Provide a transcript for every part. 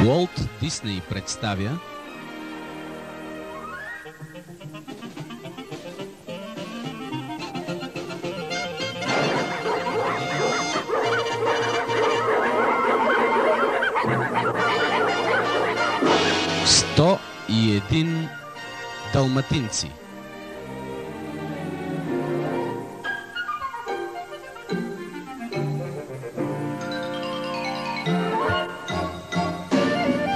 Уолт Дисней представя Сто и един далматинци.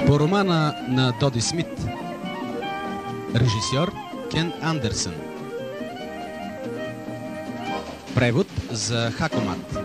По романа на Доди Смит. Режисьор Кен Андерсън. Превод за Хакомат.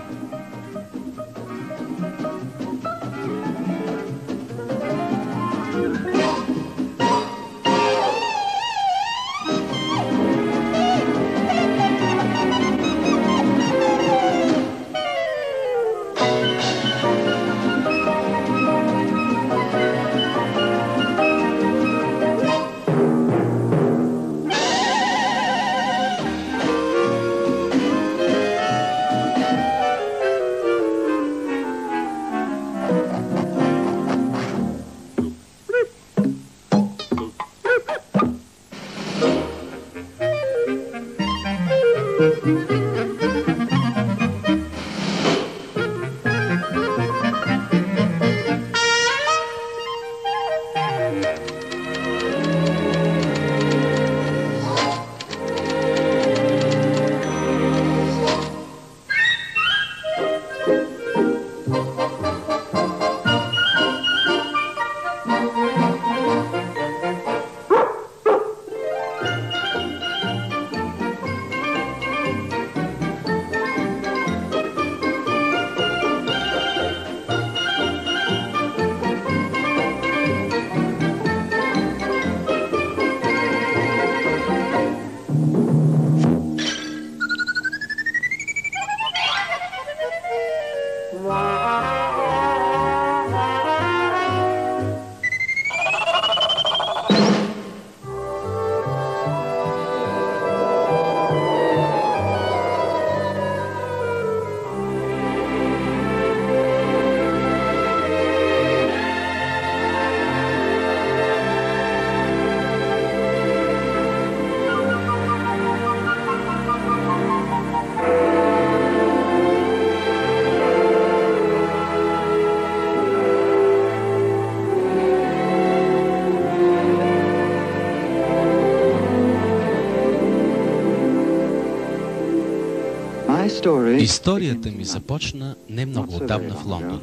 Историята ми започна не много отдавна в Лондон.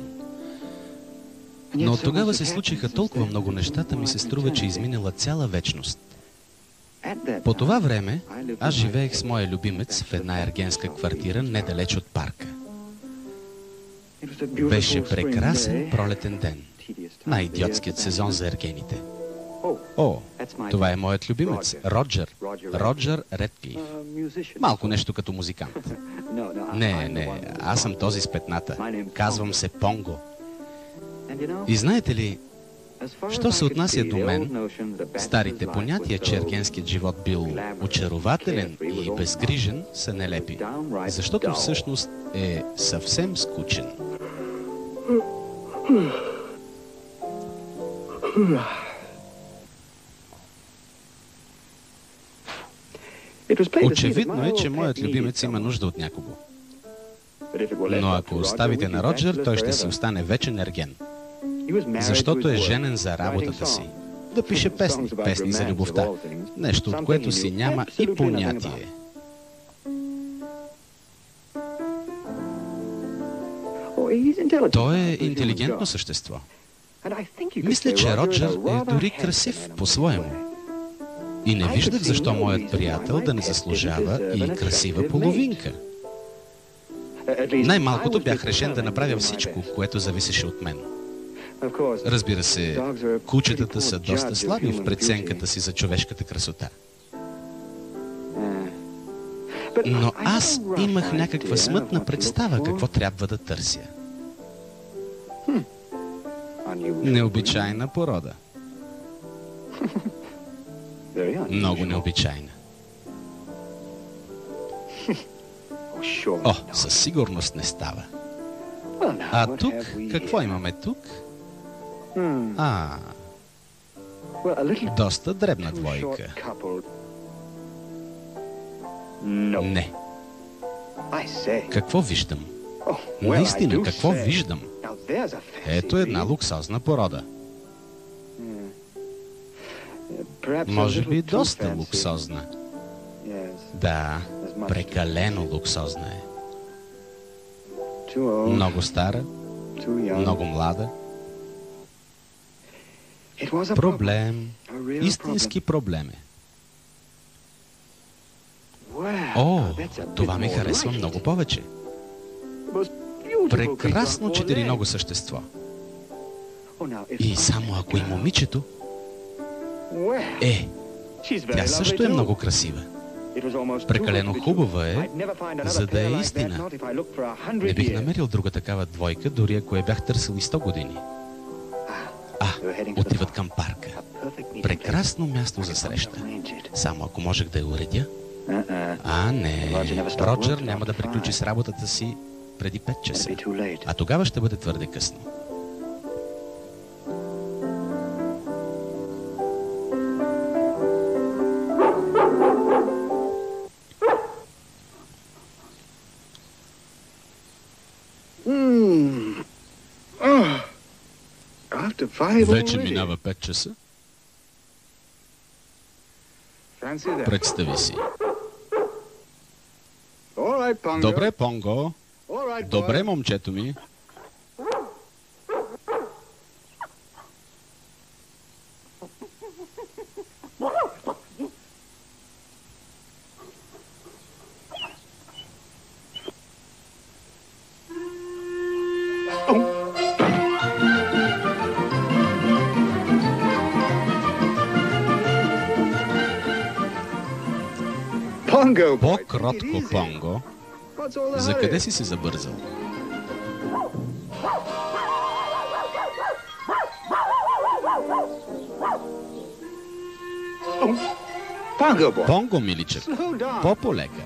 Но от тогава се случиха толкова много нещата, ми се струва, че изминала цяла вечност. По това време аз живеех с моя любимец в една ергенска квартира, недалеч от парка. Беше прекрасен пролетен ден. Най-идиотският сезон за ергените. О, това е моят любимец, Роджер. Роджер Редклиф. Малко нещо като музикант. Не, аз съм този с петната. Казвам се Понго. И знаете ли, що се отнася до мен, старите понятия, че ергенският живот бил очарователен и безгрижен, са нелепи. Защото всъщност е съвсем скучен. Очевидно е, че моят любимец има нужда от някого. Но ако оставите на Роджер, той ще си остане вечен ерген. Защото е женен за работата си. Да пише песни за любовта. Нещо, от което си няма и понятие. Той е интелигентно същество. Мисля, че Роджер е дори красив по-своему. И не виждах защо моят приятел да не заслужава и красива половинка. Най-малкото бях решен да направя всичко, което зависеше от мен. Разбира се, кучетата са доста слаби в преценката си за човешката красота. Но аз имах някаква смътна представа какво трябва да търся. Необичайна порода. Много необичайна. О, със сигурност не става. А тук, какво имаме тук? Доста дребна двойка. Не. Какво виждам? Наистина, какво виждам? Ето една луксозна порода. Може би доста луксозна. Да, прекалено луксозна е. Много стара, много млада. Проблем. Истински проблем е. О, това ми харесва много повече. Прекрасно четириного същество. И само ако и момичето... тя също е много красива. Прекалено хубава е, за да е истина. Не бих намерил друга такава двойка, дори ако я бях търсил и 100 години. Отиват към парка. Прекрасно място за среща. Само ако можех да я уредя. Не. Роджер няма да приключи с работата си преди 5 часа. А тогава ще бъде твърде късно. Вече минава 5 часа. Представи си. Добре, Понго. Добре, момчето ми. По-кротко, Понго. За къде си се забързал? Понго, миличък. По-полека.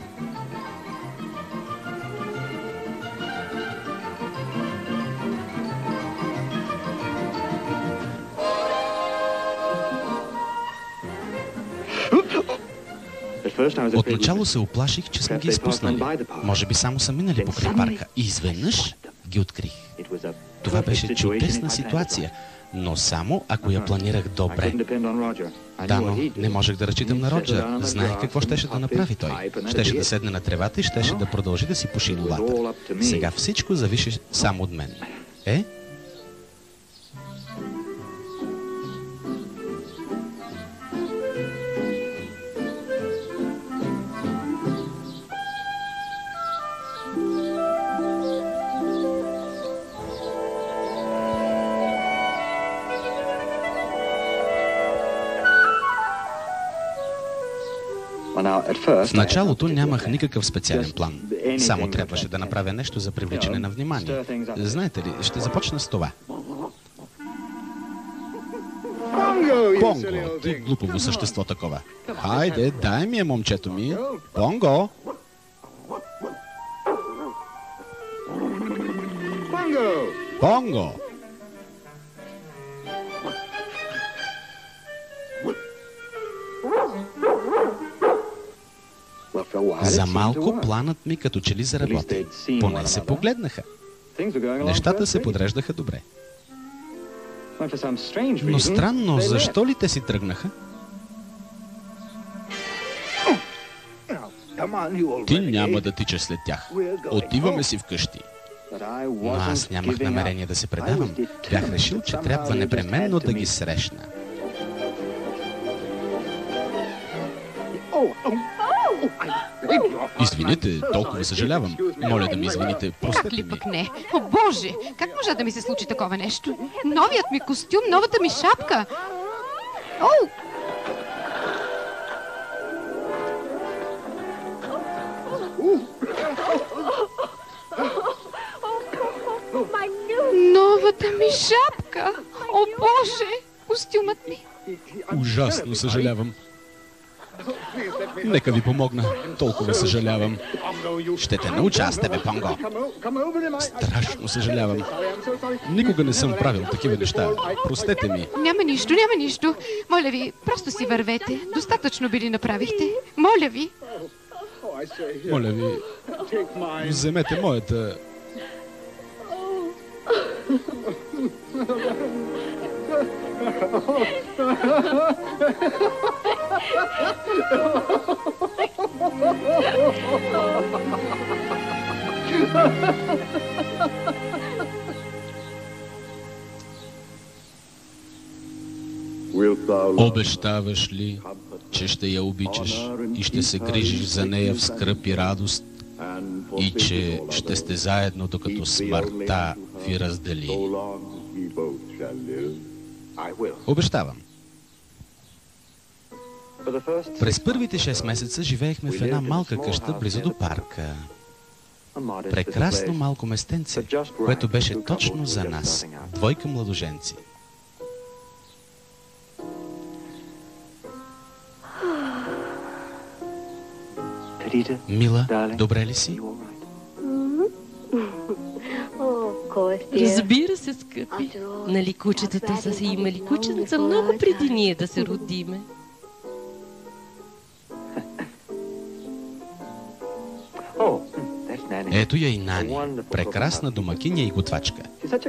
Отначало се оплаших, че сме ги изпуснали. Може би само са минали покрай парка. И изведнъж ги открих. Това беше чудесна ситуация, но само ако я планирах добре. Да, но не можех да разчитам на Роджер. Знаех какво щеше да направи той. Щеше да седне на тревата и щеше да продължи да си пуши лулата. Сега всичко зависи само от мен. В началото нямах никакъв специален план. Само трябваше да направя нещо за привличане на внимание. Знаете ли, ще започна с това. Понго, ти глупово същество такова. Хайде, дай ми я, момчето ми. Понго! Понго! За малко планът ми като че ли заработи. Поне се погледнаха. Нещата се подреждаха добре. Но странно, защо ли те си тръгнаха? Ти няма да тичаш след тях. Отиваме си вкъщи. Но аз нямах намерение да се предавам. Бях решил, че трябва непременно да ги срещна. Извинете, толкова съжалявам. Моля да ми извините, простете ми. Как ли пък не? О, Боже! Как може да ми се случи такова нещо? Новият ми костюм, новата ми шапка. О! Новата ми шапка! О, Боже! Костюмът ми! Ужасно съжалявам. Нека ви помогна. Толкова съжалявам. Ще те науча аз тебе, Понго. Страшно съжалявам. Никога не съм правил такива неща. Простете ми. Няма нищо. Моля ви, просто си вървете. Достатъчно би ли направихте? Моля ви. Моля ви, вземете моята... Обещаваш ли, че ще я обичаш и ще се грижиш за нея в скръп и радост и че ще сте заедно, докато смъртта ви раздели? Обещавам. През първите 6 месеца живеехме в една малка къща близо до парка. Прекрасно малко местенце, което беше точно за нас. 2 младоженци. Мила, добре ли си? Разбира се, скъпи. Нали кучетата са си имали кученца много преди ние да се родиме. Ето я и Нани, прекрасна домакиня и готвачка.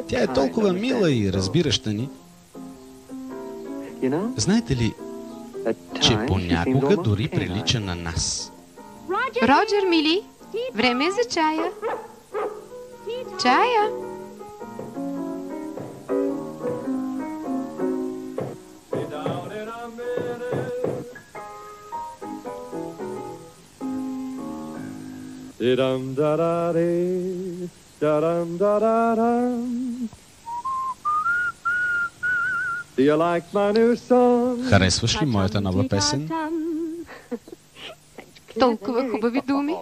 Тя е толкова мила и разбираща ни. Знаете ли, че понякога дори прилича на нас? Роджер, мили, време е за чая. Чая. Харесваш ли моята нова песен? Толкова хубави думи.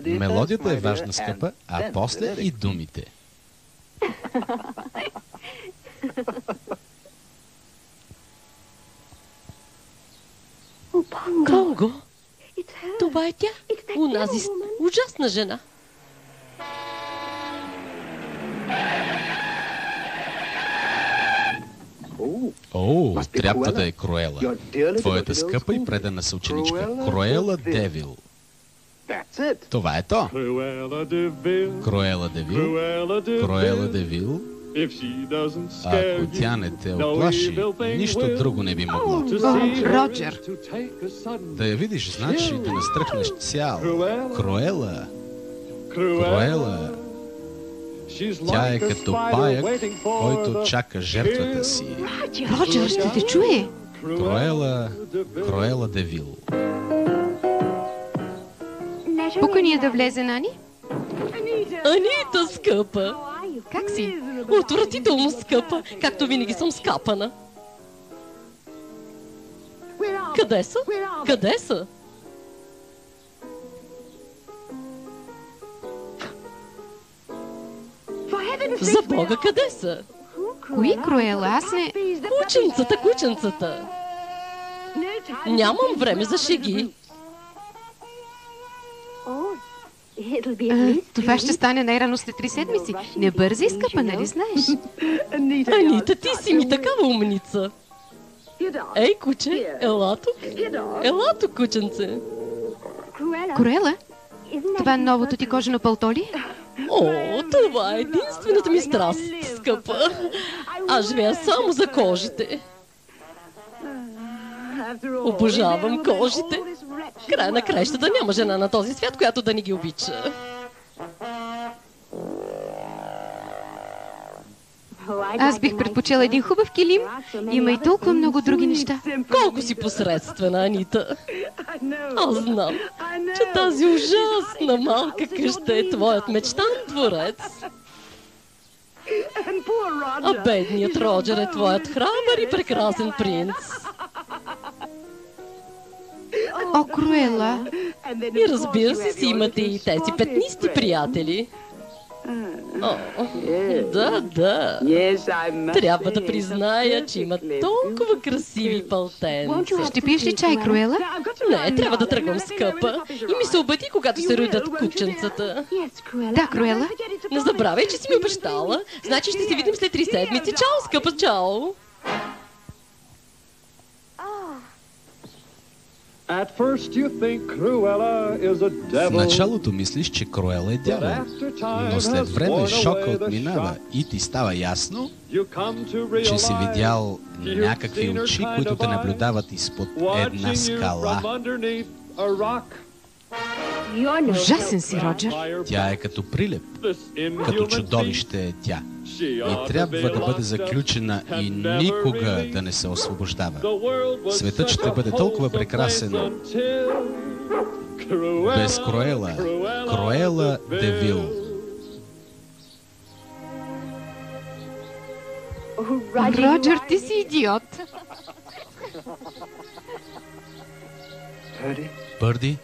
Мелодията е важна, скъпа, а после и думите. Понго, това е тя. Унази ужасна жена. О, тряпката е Круела. Твоята скъпа и предана съученичка. Круела Девил. Това е то. Круела Девил. Круела Девил. Ако тя не те оплаши, нищо друго не би могло. Роджер. Да я видиш, значи да настръхнеш цял. Круела. Круела. Тя е като паяк, който чака жертвата си. Роджер, ще те чуе. Круела Девил. Пукай ни да влезе, Нани. Анита, скъпа. Как си? Отвратително скъпа, както винаги съм скапана. Къде са? Къде са? За Бога, къде са? Кои, Круела? Аз не... Кученцата. Нямам време за шеги. Това ще стане най-рано след 3 седмици. Не бързай, скъпа, нали знаеш? Анита, ти си ми такава умница. Ей, куче, ела тук. Ела тук, кученце. Круела? Това е новото ти кожено пълто ли? О, това е единствената ми страст, скъпа. Аз живея само за кожите. Обожавам кожите. Края на краищата няма жена на този свят, която да ни ги обича. Аз бих предпочела един хубав килим. Има и толкова много други неща. Колко си посредствена, Анита. Аз знам, че тази ужасна малка къща е твоят мечтан дворец. А бедният Роджер е твоят храбър и прекрасен принц. О, Круела! И разбира се, си имате и тези петнисти приятели. Да. Трябва да призная, че има толкова красиви пълтенца. Ще пиеш ли чай, Круела? Не, трябва да тръгвам, скъпа. И ми се обади, когато се родят кученцата. Да, Круела. Не забравяй, че си ми обещала. Значи ще се видим след 3 седмици. Чао, скъпа, чао! В началото мислиш, че Круела е дявол, но след време шока отминава и ти става ясно, че си видял някакви очи, които те наблюдават изпод една скала. Ужасен си, Роджер. Тя е като прилеп, като чудовище е тя. И трябва да бъде заключена и никога да не се освобождава. Светът ще бъде толкова прекрасен без Круела. Круела Девил. Роджер, ти си идиот. Бърди?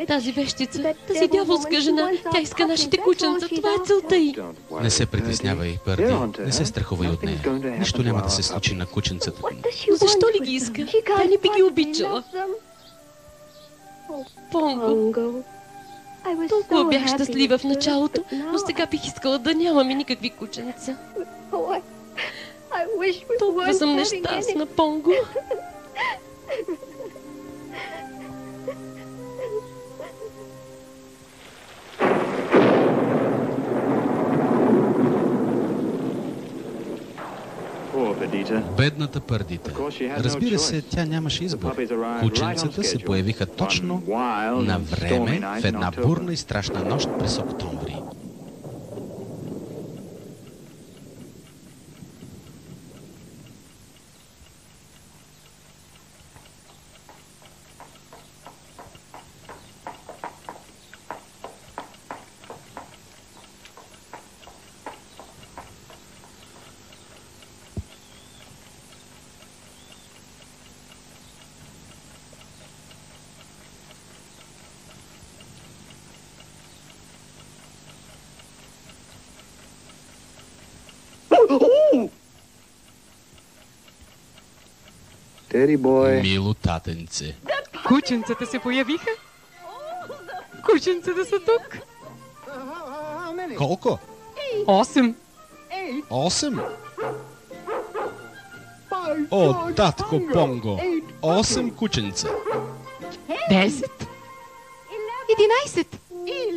Тази вещица, тази дяволска жена, тя иска нашите кученца. Това е целта й. Не се притеснявай, Бърди. Не се страхувай от нея. Нищо няма да се случи на кученцата. Но защо ли ги иска? Тя не би ги обичала. Понго. Толкова бях щастлива в началото, но сега бих искала да нямаме никакви кученца. Толкова съм нещастна, Понго. Бедната Пърдита. Разбира се, тя нямаше избор. Кученцата се появиха точно на време в една бурна и страшна нощ през октомври. Мило татенце. Кученцата се появиха. Кученцата са тук. Колко? 8. 8? О, татко Понго! 8 кученца. 10. 11.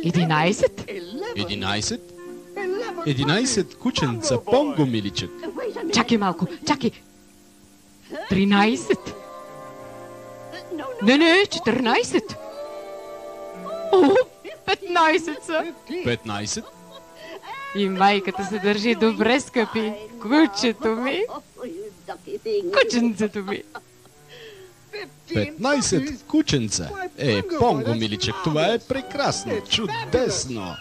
11. 11? 11 кученца, Понго, миличък. Чакай малко, чакай. 13. Не, 14. О, 15 са. 15? И майката се държи добре, скъпи. Кучето ми. Кученцето ми. 15 кученца. Понго, миличък, това е прекрасно, чудесно.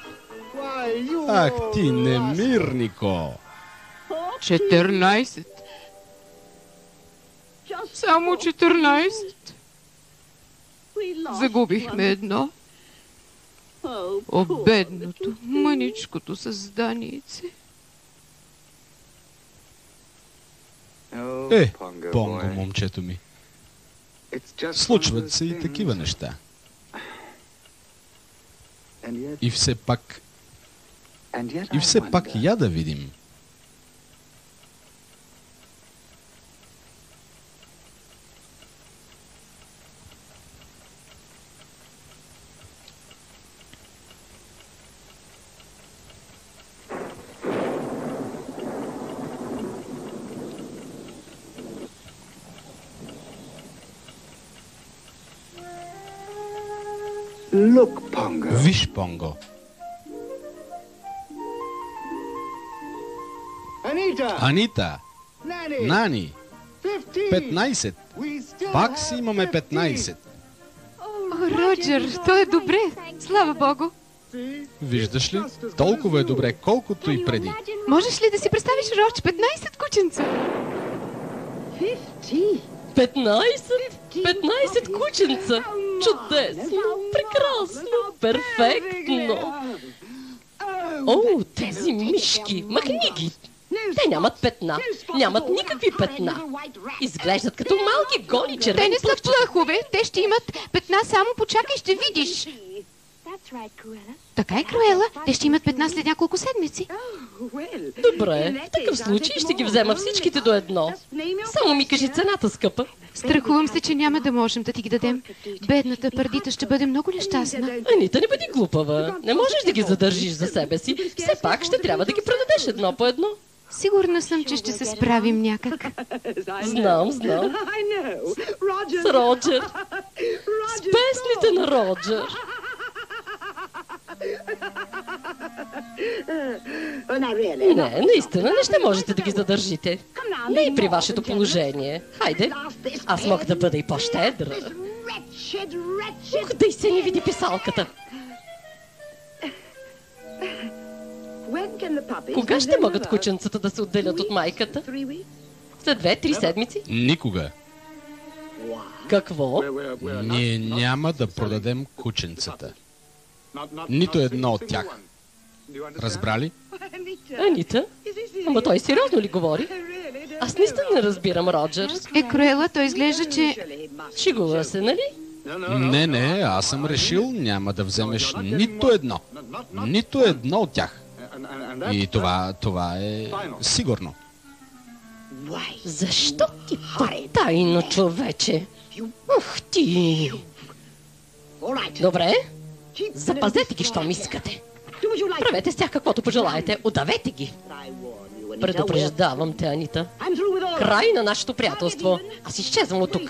Ах, ти немирнико. 14. Само 14. Загубихме едно. О, бедното, мъничкото създанице. Понго, момчето ми. Случват се и такива неща. И все пак я да видим. Виж, Понго. Анита. Нани. 15. Пак си имаме 15. О, Роджер, то е добре. Слава Богу. Виждаш ли? Толкова е добре, колкото и преди. Можеш ли да си представиш, Родж, 15 кученца? 15? 15 кученца! Чудесно! Прекрасно! Перфектно! О, тези мишки! Махни ги! Те нямат петна. Нямат никакви петна. Изглеждат като малки голи червени. Те не са плъхове. Те ще имат петна, само почакай, ще видиш. Така е, Круела. Те ще имат петна след няколко седмици. Добре, в такъв случай ще ги взема всичките до едно. Само ми кажи цената, скъпа. Страхувам се, че няма да можем да ти ги дадем. Бедната Пардита ще бъде много нещастна. Анита, не бъди глупава. Не можеш да ги задържиш за себе си. Все пак ще трябва да ги продадеш едно по едно. Сигурна съм, че ще се справим някак. Знам. С Роджер. С песните на Роджер. Не, наистина не ще можете да ги задържите. Не и при вашето положение. Хайде, аз мога да бъда и по-щедра. Дай се не види писалката. Кога ще могат кученцата да се отделят от майката? След 2-3 седмици? Никога. Какво? Ние няма да продадем кученцата. Нито едно от тях. Разбрали? Анита? Ама той сериозно ли говори? Аз наистина не разбирам, Роджер. Круела, той изглежда, че... Шегува се, нали? Не, аз съм решил, няма да вземеш нито едно. Нито едно от тях. И това е сигурно. Защо ти по-тайно, човече? Ух ти! Добре, запазете ги, щом искате. Правете с тях каквото пожелаете, удавете ги. Предупреждавам те, Анита. Край на нашето приятелство. Аз изчезвам от тук.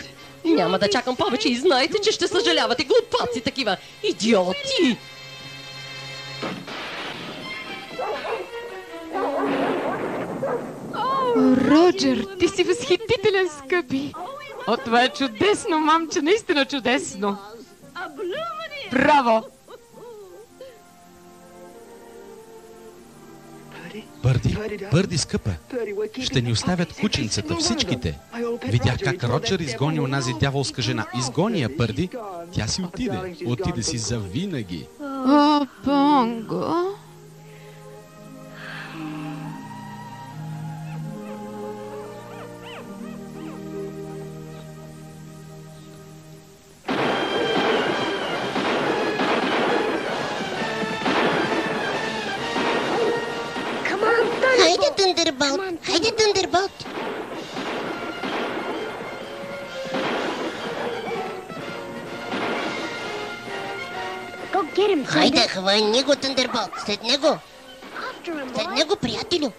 Няма да чакам повече и знаете, че ще съжалявате, глупаци такива. Идиоти! Роджер, ти си възхитителен, скъпи. О, това е чудесно, мамче, наистина чудесно. Браво! Пърди, скъпа. Ще ни оставят кученцата, всичките. Видях как Роджер изгони онази дяволска жена. Изгони я, Пърди. Тя си отиде. Отиде си завинаги. О, Понго. Хайде, Тъндърболт! Хайде, хвани го, Тъндърболт! След него, приятелю!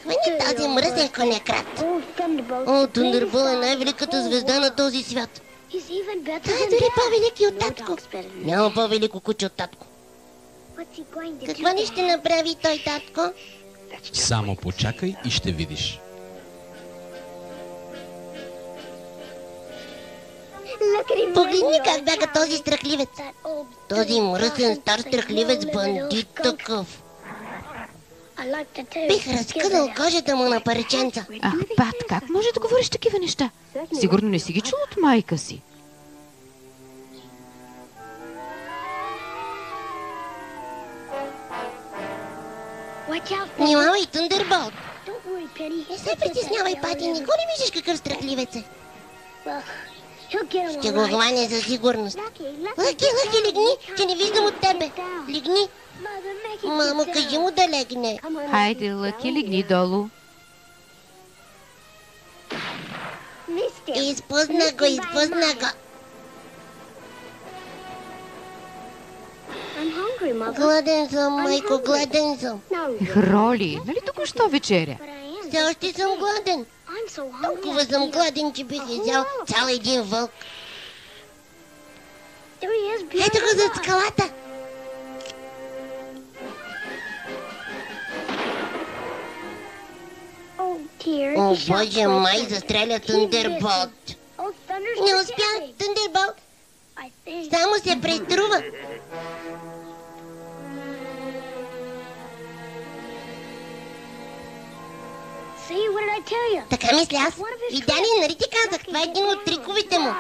Хвани тази мръсен конекрат! О, Тъндърболт е най-великата звезда на този свят! Той е дори по-велики от татко! Няма по-велико куче от татко! Какво ли ще направи той, татко? Само почакай и ще видиш. Погледни как бяга този страхливец. Този мръсен стар страхливец бандит такъв. Бих разкъдал кожата му на парченца. Ах, Пат, как може да говориш такива неща? Сигурно не си ги чул от майка си. Внимавай, Тъндърболт! Не се притеснявай, Пати, не го ли виждаш какъв страхливец е? Ще го хване за сигурност. Лъки, легни, че не виждам от тебе. Легни. Мамо, кажи му да легне. Хайде, Лъки, легни долу. Изпусна го. Гладен съм, майко, гладен съм. Роли, нали току-що вечеря? Все още съм гладен. Толкова съм гладен, че бих изял цял един вълк. Ето го зад скалата. О, Боже май, застреля Тъндърболт. Не успя, Тъндърболт. Само се преструва. Така мисля аз. Видя ли, нали ти казах? Това е един от триковете му.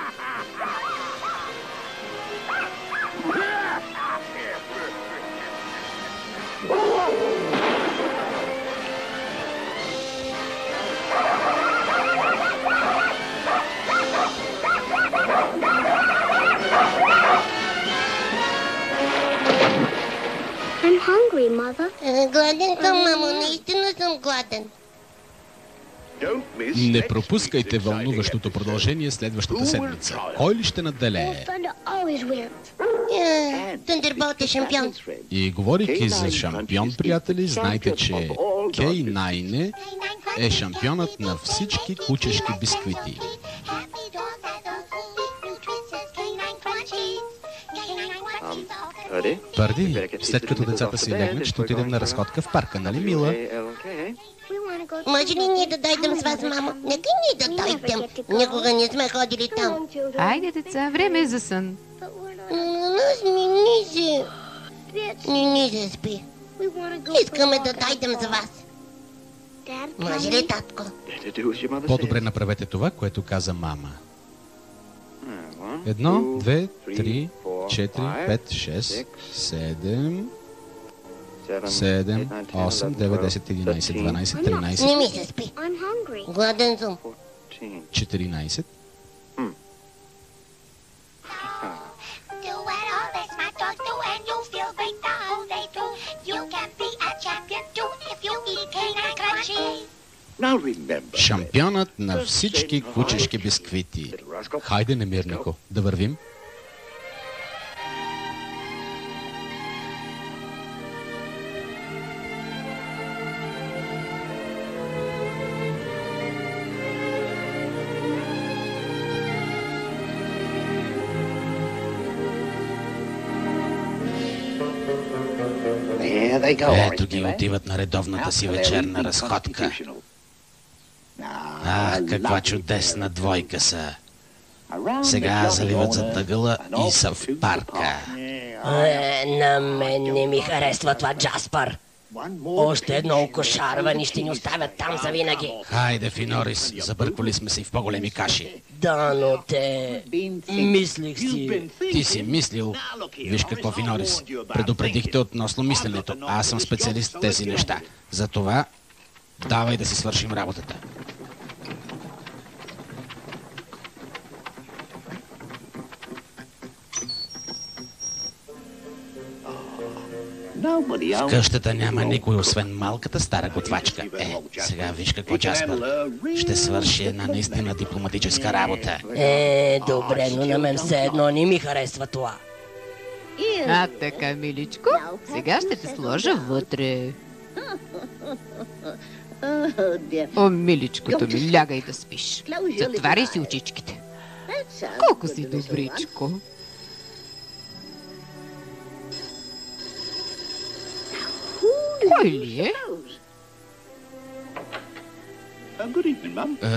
Не пропускайте вълнуващото продължение следващата седмица. Кой ли ще надделее? Тъндерболт е шампион. И говорейки за шампион, приятели, знайте, че Кей Найне е шампионът на всички кучешки бисквити. Пърди, след като децата си легнат, ще отидем на разходка в парка, нали, мила? Може ли ние да дойдем с вас, мамо? Нека ние да дойдем. Никога не сме ходили там. Айде, деца, време е за сън. Нас не се спи. Искаме да дойдем за вас. Може ли, татко? По-добре направете това, което каза мама. 1, 2, 3, 4, 5, 6, 7, 7, 8, 9, 10, 11, 12, 13. Не ми се спи. Гладен съм. 14. Шампионът на всички кучешки бисквити. Хайде, немирнико, да вървим. Ето ги отиват на редовната си вечерна разходка. Ах, каква чудесна двойка са. Сега заливат зад ъгъла и са в парка. На мен не ми харесва това, Джаспър. Още едно окошарване ще ни оставят там завинаги. Хайде, Финорис, забърквали сме се и в по-големи каши. Да, но те... Мислих си... Ти си мислил. Виж какво, Финорис. Предупредихте относно мисленето. Аз съм специалист в тези неща. Затова давай да си свършим работата. В къщата няма никой, освен малката стара готвачка. Сега виж какво, Джаспър. Ще свърши една наистина дипломатическа работа. Добре, но на мен все едно не ми харесва това. А така, миличко, сега ще те сложа вътре. О, миличкото ми, лягай да спиш. Затваряй си очичките. Колко си добричко. Кой ли е?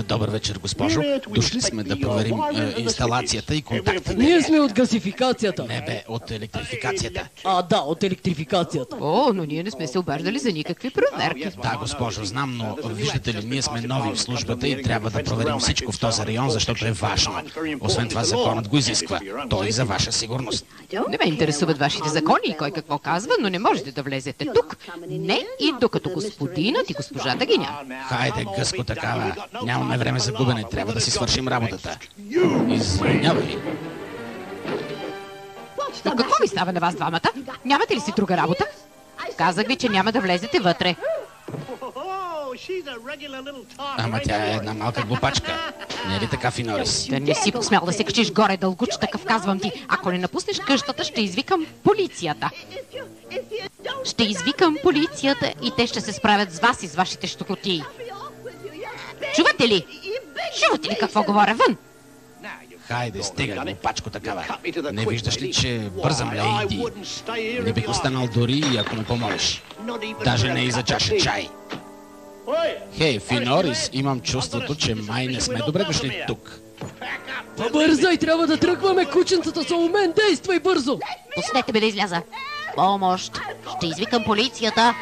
Добър вечер, госпожо. Дошли сме да проверим инсталацията и контактите. Ние сме от газификацията. Не бе, от електрификацията. Да, от електрификацията. О, но ние не сме се обаждали за никакви проверки. Да, госпожо, знам, но виждате ли, ние сме нови в службата и трябва да проверим всичко в този район, защото е важно. Освен това, законът го изисква. Той за ваша сигурност. Не ме интересуват вашите закони и кой какво казва, но не можете да влезете тук. Не и докато господинът и госпожата ги няма. Хайде, гъско такава. Нямаме време за губене. Трябва да си свършим работата. Извинявай. Но какво ви става на вас двамата? Нямате ли си друга работа? Казах ви, че няма да влезете вътре. Ама тя е една малка глупачка. Не е ли така, Финорис? Да не си посмял да се качиш горе, дългуч такъв, казвам ти. Ако не напуснеш къщата, ще извикам полицията. Ще извикам полицията и те ще се справят с вас и с вашите щукотии. Чувате ли? Чувате ли какво говоря вън? Хайде, стига, глупачко такава. Не виждаш ли, че бързам, лейди? Не бих останал дори и ако ме помолиш. Даже не и за чаша чай. Хей, Финорис, имам чувството, че май не сме добре дошли тук. Побързай, трябва да тръгваме, кученцата са у мен, действай бързо! Пуснете ме да изляза. Помощ! Ще извикам полицията.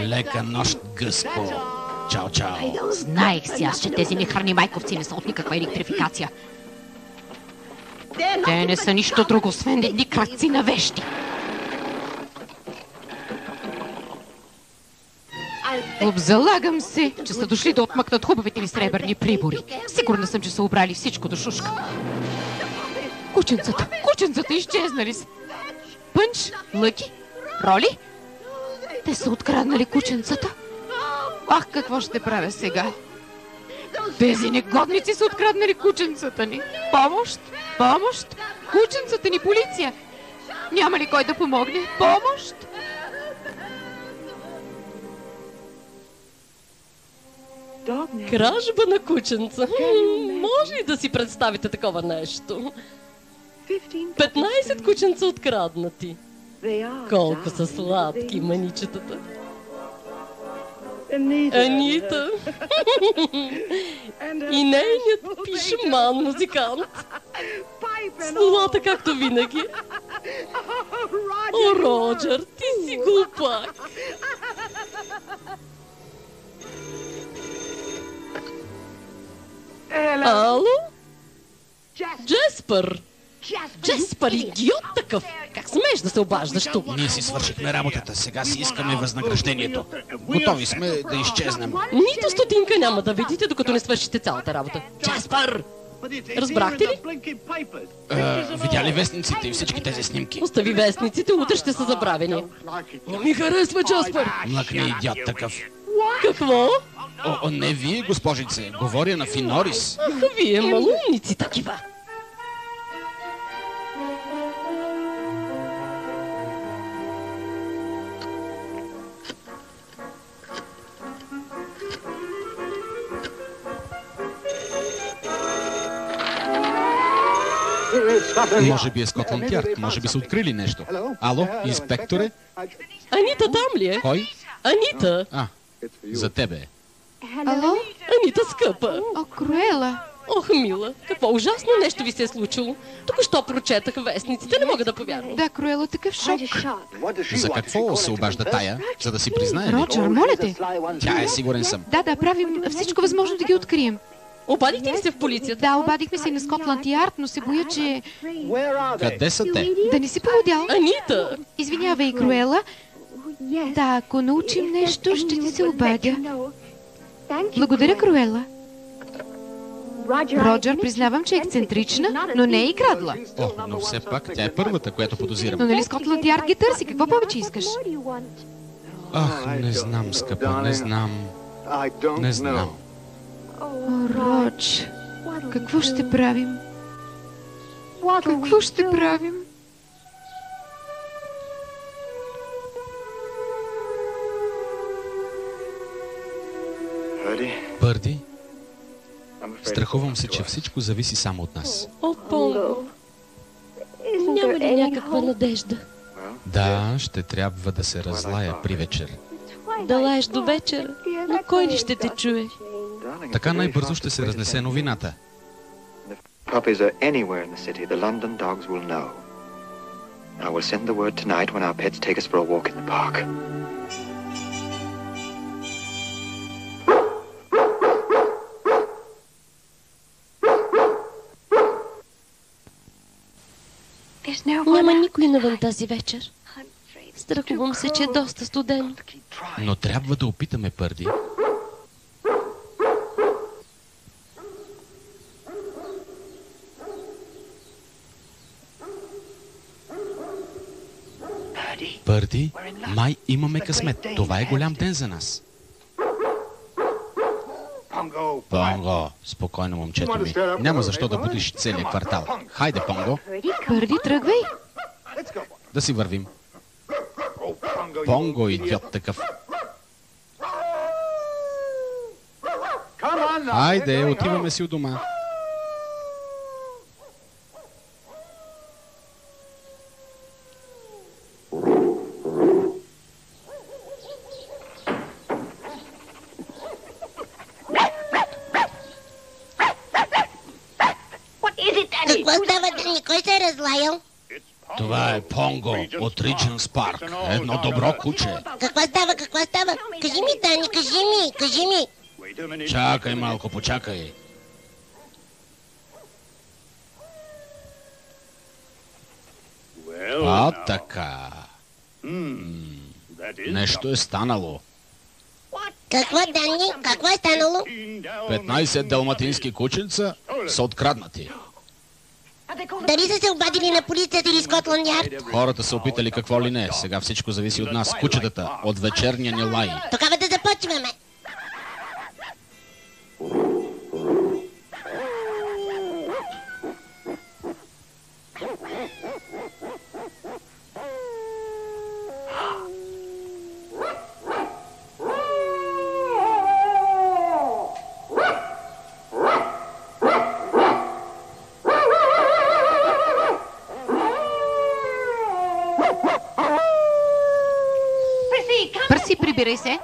Лека нощ, гъско. Чао, чао. Знаех си аз, че тези нехрани майковци не са от никаква електрификация. Те не са нищо друго, освен едни крадци на вещи. Обзалагам се, че са дошли да отмъкнат хубавите ми сребърни прибори. Сигурна съм, че са обрали всичко до шушка. Кученцата изчезнали са. Пънч, Лъки, Роли? Те са откраднали кученцата. Ах, какво ще правя сега? Тези негодници са откраднали кученцата ни. Помощ! Помощ! Кученцата ни, полиция! Няма ли кой да помогне? Помощ! Кражба на кученца. Може ли да си представите такова нещо? 15 кученца откраднати. Колко са сладки маничетата. Анита. И нейният пишман музикант. Словата както винаги. О, Роджер, ти си глупак. Ало? Джеспър! Джеспър, идиот такъв! Как смееш да се обаждаш тук? Ние си свършихме работата, сега си искаме възнаграждението. Готови сме да изчезнем. Нито стотинка няма да видите, докато не свършите цялата работа. Джеспър! Разбрахте ли? Видя ли вестниците и всички тези снимки? Остави вестниците, утре ще са забравени. Не ми харесва, Джеспър! Млъкни, идиот такъв. Какво? О, не вие, госпожице, говоря на Финорис. Ах, вие малумници такива. Може би е Скотланд Ярд, може би са открили нещо. Ало, инспекторе? Анита там ли е? Кой? Анита. За тебе. Ало? Анита, скъпа. О, Круела. Ох, мила, какво ужасно нещо ви се е случило. Току-що прочетах вестниците, не мога да повярвам. Да, Круела, такъв шок. За какво се обажда тая? За да си признае ли? Роджер, моля те. Тя е, сигурен съм. Да, правим всичко възможно да ги открием. Обадихте ли се в полицията? Да, обадихме се и на Скотланд Ярд, но се боя, че... Къде са те? Да не си поводял. Анита! Извинявай, Круела. Да, ако научим нещо, ще ти се обадя. Благодаря, Круела. Роджер, признавам, че е ексцентрична, но не е и крадла. О, но все пак тя е първата, която подозирам. Но нали Скотланд Ярд ги търси? Какво повече искаш? Ах, не знам, скъпа, не знам. Не знам. О, Родж, какво ще правим? Какво ще правим? Бърди, страхувам се, че всичко зависи само от нас. О, Понго, няма ли някаква надежда? Да, ще трябва да се разлая при вечер. Да лаеш до вечер, но кой ли ще те чуе? Така най-бързо ще се разнесе новината. Puppies are anywhere in the city, the London dogs will know. I will send the word tonight when our pets take us for a walk in the park. Няма никой навън тази вечер. Страхувам се, че е доста студено. Но трябва да опитаме, Пърди. Пърди, май имаме късмет. Това е голям ден за нас. Понго, спокойно, момчето ми. Няма защо да будиш целият квартал. Хайде, Понго. Пърди, тръгвай. Да си вървим. Понго, идиот такъв. Хайде, отиваме си у дома. Какво става, Дани? Кой се е разлаял? Това е Понго от Ридженс парк. Едно добро куче. Какво става? Кажи ми, Дани, кажи ми. Чакай малко, почакай. Така. Нещо е станало. Какво, Дани? Какво е станало? 15 далматински кученца са откраднати. Дали са се обадили на полицията или Скотланд Ярд? Хората са опитали какво ли не. Сега всичко зависи от нас. Кучетата, от вечерния ни лай. Тогава да започваме. Събирай се.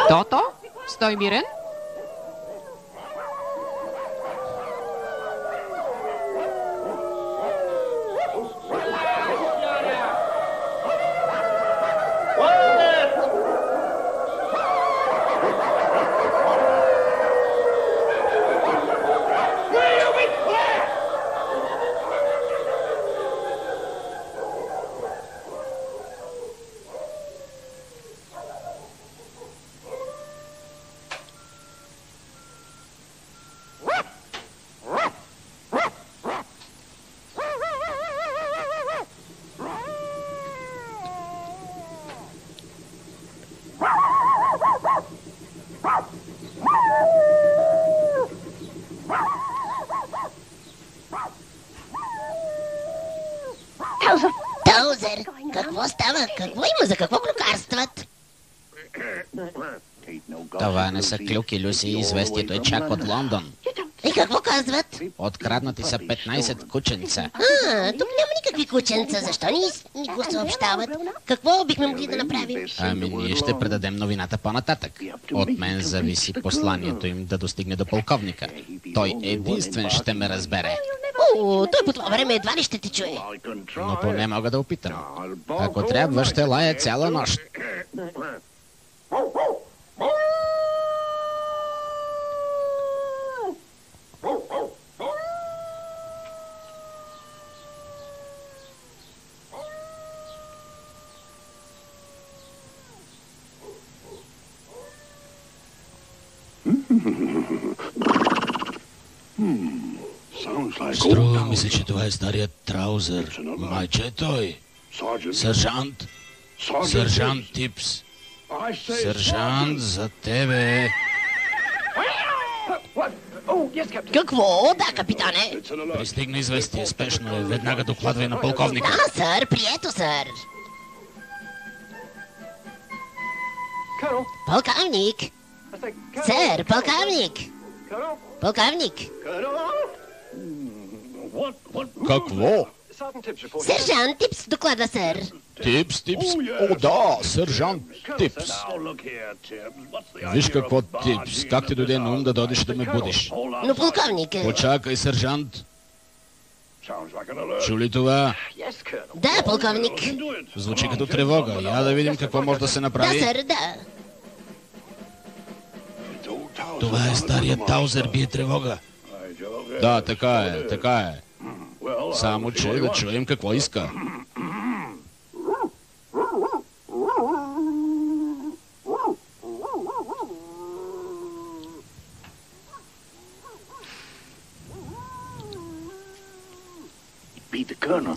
Тото, стой мирен. Таузер, какво става? Какво има? За какво клюкарстват? Това не са клюки, Люси. Известието е чак от Лондон. И какво казват? Откраднати са 15 кученца. Тук няма никакви кученца. Защо ни го съобщават? Какво бихме могли да направим? Ами ние ще предадем новината по-нататък. От мен зависи посланието им да достигне до полковника. Той единствен ще ме разбере. Той по това време едва ли ще те чуе. Но поне мога да опитам. Ако трябва, ще лая цяла нощ. Струва ми се, че това е старият Траузер. Майче е той. Сержант. Сержант Типс. Сержант, за тебе. Какво? Да, капитане. Пристигна известие. Спешно е. Веднага докладвай на полковника. Да, сър. Прието, сър. Полковник. Сър, полковник. Полковник. Какво? Сержант Типс докладва, сър. Типс? О, да, сержант Типс. Виж какво, Типс. Как ти дойде на ум да дойдеш да ме будиш? Но полковник... Почакай, сержант. Чу ли това? Да, полковник. Звучи като тревога. Я да видим какво може да се направи. Да, сър, да. Това е старият Таузер, бие тревога. Да, така е, така е. Само че да чуем какво иска.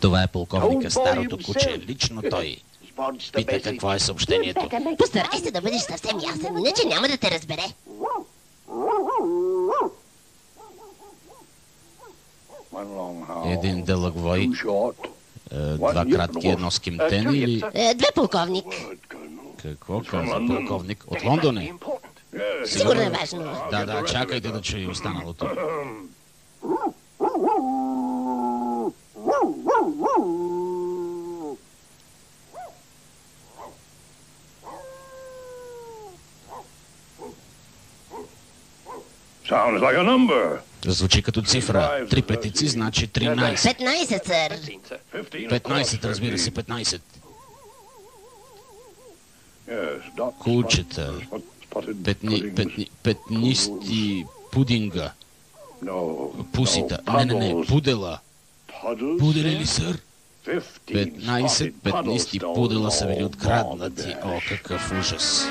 Това е полковника, старото куче, лично той. Пита какво е съобщението. Постарай се да бъдеш съвсем ясен, иначе няма да те разбере. Един дълъг вой, два кратки, едно скимтен или... Две, полковник. Какво каза полковник? От Лондон е? Сигурно е важно. Да, чакайте да чуя останалото. Звучи като цифра. 3 петици значи 13. 15, сър. 15, разбира се, 15. Кучета. Петнисти пудинга. Пусита. Не, пудела. Пудели ли, сър? 15 петнисти пудела са били откраднати. О, какъв ужас.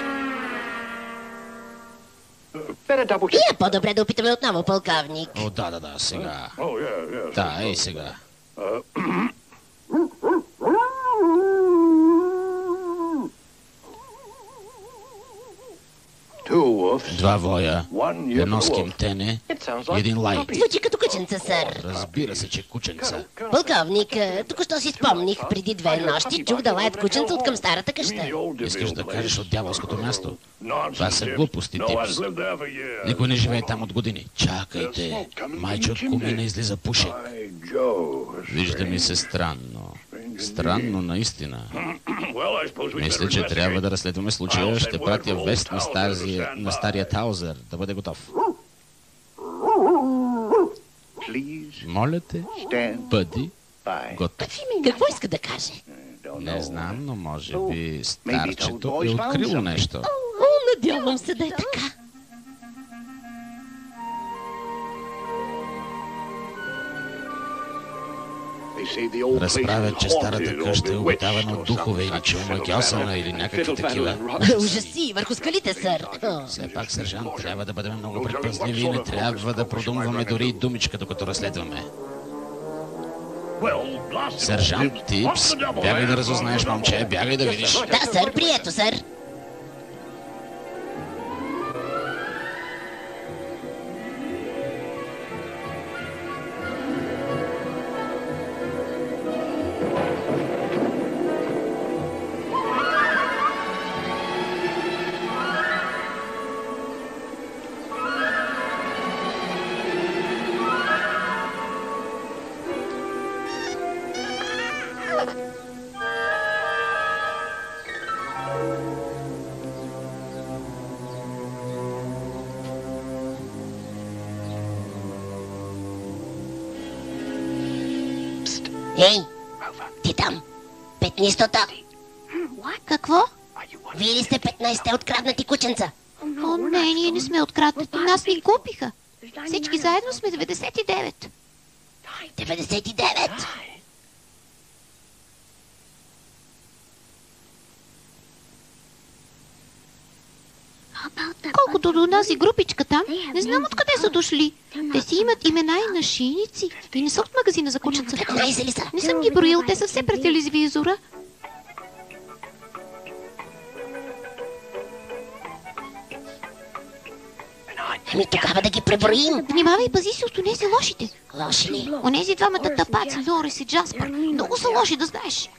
И е по-добре да опитаме отново, полковник. О, да, сега. Да, ей сега. 2 воя, 1 скимтене и 1 лай. Звучи като кученца, сър. Разбира се, че кученца. Полковник, току-що си спомних, преди 2 нощи чух да лаят кученца от към старата къща. Искаш да кажеш от дяволското място? Това са глупости, Типс. Никой не живее там от години. Чакайте, майче от комина излиза пушек. Вижда ми се странно. Странно наистина. Мисля, че трябва да разследваме случая. Ще пратя вест на стария Таузер да бъде готов. Моля те, бъди готов. Какво иска да каже? Не знам, но може би старчето е открило нещо. Надявам се да е така. Разправят, че старата къща е обитавана от духове или че омагьосана или някакви такива. Ужаси, върху скалите, сър. Все пак, сержант, трябва да бъдем много предпазливи и не трябва да продумваме дори и думичка, докато разследваме. Сержант Типс, бягай да разузнаеш, момче, бягай да видиш. Да, сър, прието, сър. Ей, ти там, 15-та. Какво? Вие ли сте 15-те откраднати кученца? О, не, ние не сме откраднати. Нас ни купиха. Всички заедно сме 99. 99? Колкото до нас и групичка там, не знам откъде са дошли. Те си имат имена и нашийници. И не са от магазина за кученца. 15 ли са? Не съм ги броил, те са все пред телевизора. Ами тогава да ги преброим. Внимавай, пази се от онези лошите. Лоши ли? Онези двамата тапаци, Норис и Джаспър. Много са лоши, да знаеш.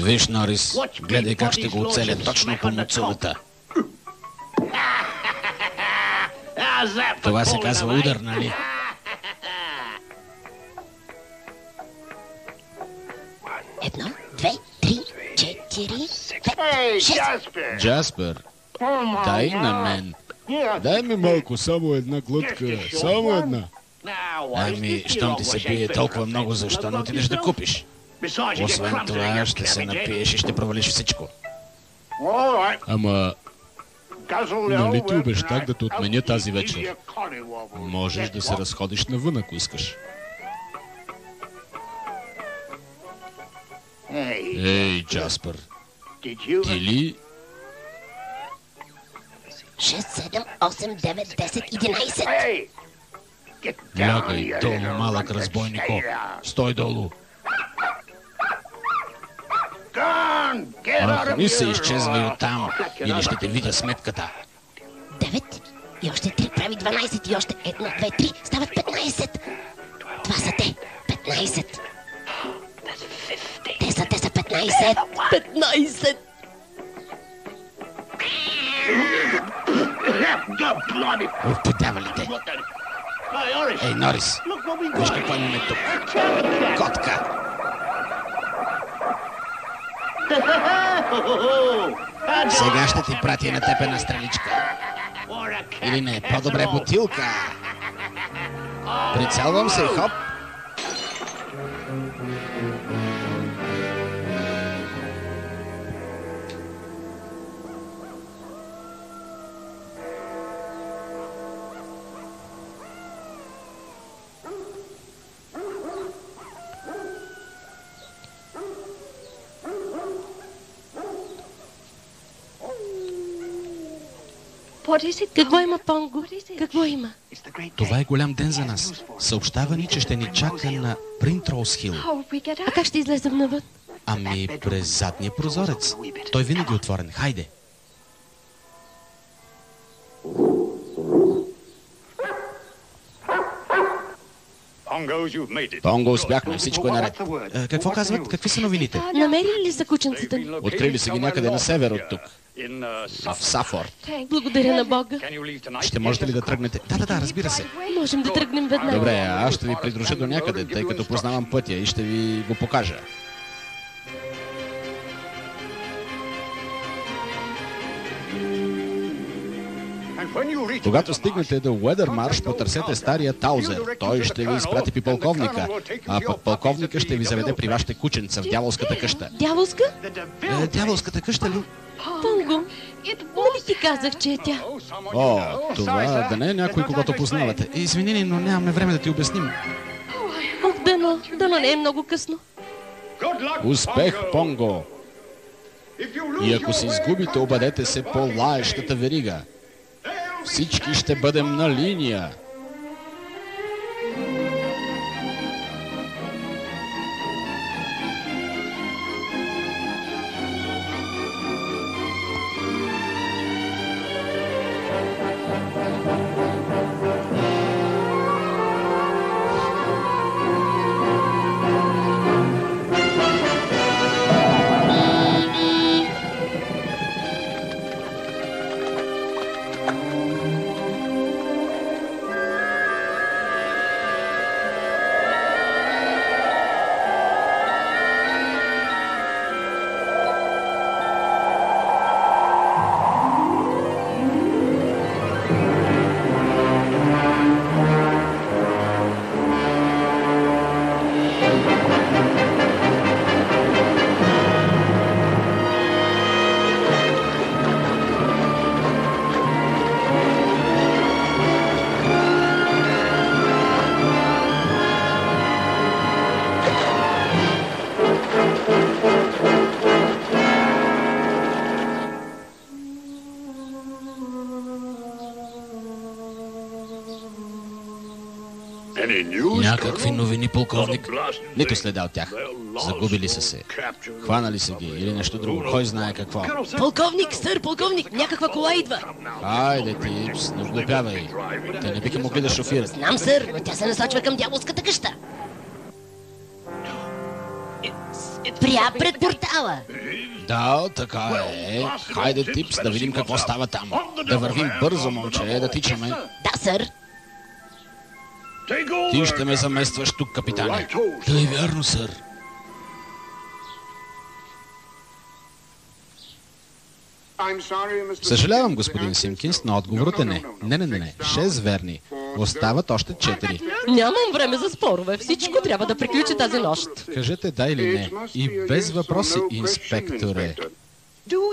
Виж, Норис, гледай как ще го оцеля точно по муцулата. Това се казва удар, нали? Едно, 2, 3, 4, 5, 6. Джаспер, дай на мен. Дай ми малко, само една глътка, само една. Ами, щом ти се пие толкова много, защо не отидеш да купиш? Освен това, ще се напиеш и ще провалиш всичко. Ама, нали ти обещах да те отменя тази вечер? Можеш да се разходиш навън, ако искаш. Ей, Джаспер, ти ли? 6, 7, 8, 9, 10, 11. Лягай, долу, малък разбойнико. Стой долу. Махни се, изчезвай оттам, или ще те видя сметката. 9 и още 3 прави 12 и още 1, 2, 3 стават 15. Това са те. 15. Те са 15. 15. Подявалите. Ей, Норис, виж какво имаме тук. Котка. Сега ще ти пратя на теб една страничка. Или не, по-добре бутилка. Прицелвам се, хоп. Какво има, Понго? Какво има? Това е голям ден за нас. Съобщава ни, че ще ни чака на Принтролс Хил. А как ще излезем навън? Ами през задния прозорец. Той винаги е отворен. Хайде. Понго, успяхме. Всичко е наред. Какво казват? Какви са новините? Намерили ли са кученцата ни? Открили са ги някъде на север от тук. В Сафорд. Благодаря на Бога. Ще можете ли да тръгнете? Да, разбира се. Можем да тръгнем веднага. Добре, аз ще ви придружа до някъде, тъй като познавам пътя и ще ви го покажа. Когато стигнете до Уедърмарш, потърсете стария Таузер. Той ще ви изпрати при полковника, а пък полковника ще ви заведе при вашите кученца в дяволската къща. Дяволска? Дяволската къща ли? Понго, нали ти казах, че е тя? О, това да не е някой, когато познавате. Извини, но нямаме време да ти обясним. Ох, дано не е много късно. Успех, Понго! И ако се изгубите, обадете се по лаещата верига. Всички ще бъдем на линия. Някакви новини, полковник? Нито следа от тях. Загубили са се. Хванали са ги или нещо друго. Кой знае какво. Полковник, сър, полковник, някаква кола идва. Айде ти, не глупявай. Те не биха могли да шофират. Знам, сър, но тя се насочва към дяволската къща. Пря пред портала. Да, така е. Хайде, Типс, да видим какво става там. Да вървим бързо, момче, да тичаме. Да, сър. Ти ще ме заместваш тук, капитане. Да е вярно, сър. Съжалявам, господин Симкинс, но отговорът е не. Не. 6 верни. Остават още 4. Нямам време за спорове. Всичко трябва да приключи тази нощ. Кажете да или не. И без въпроси, инспекторе.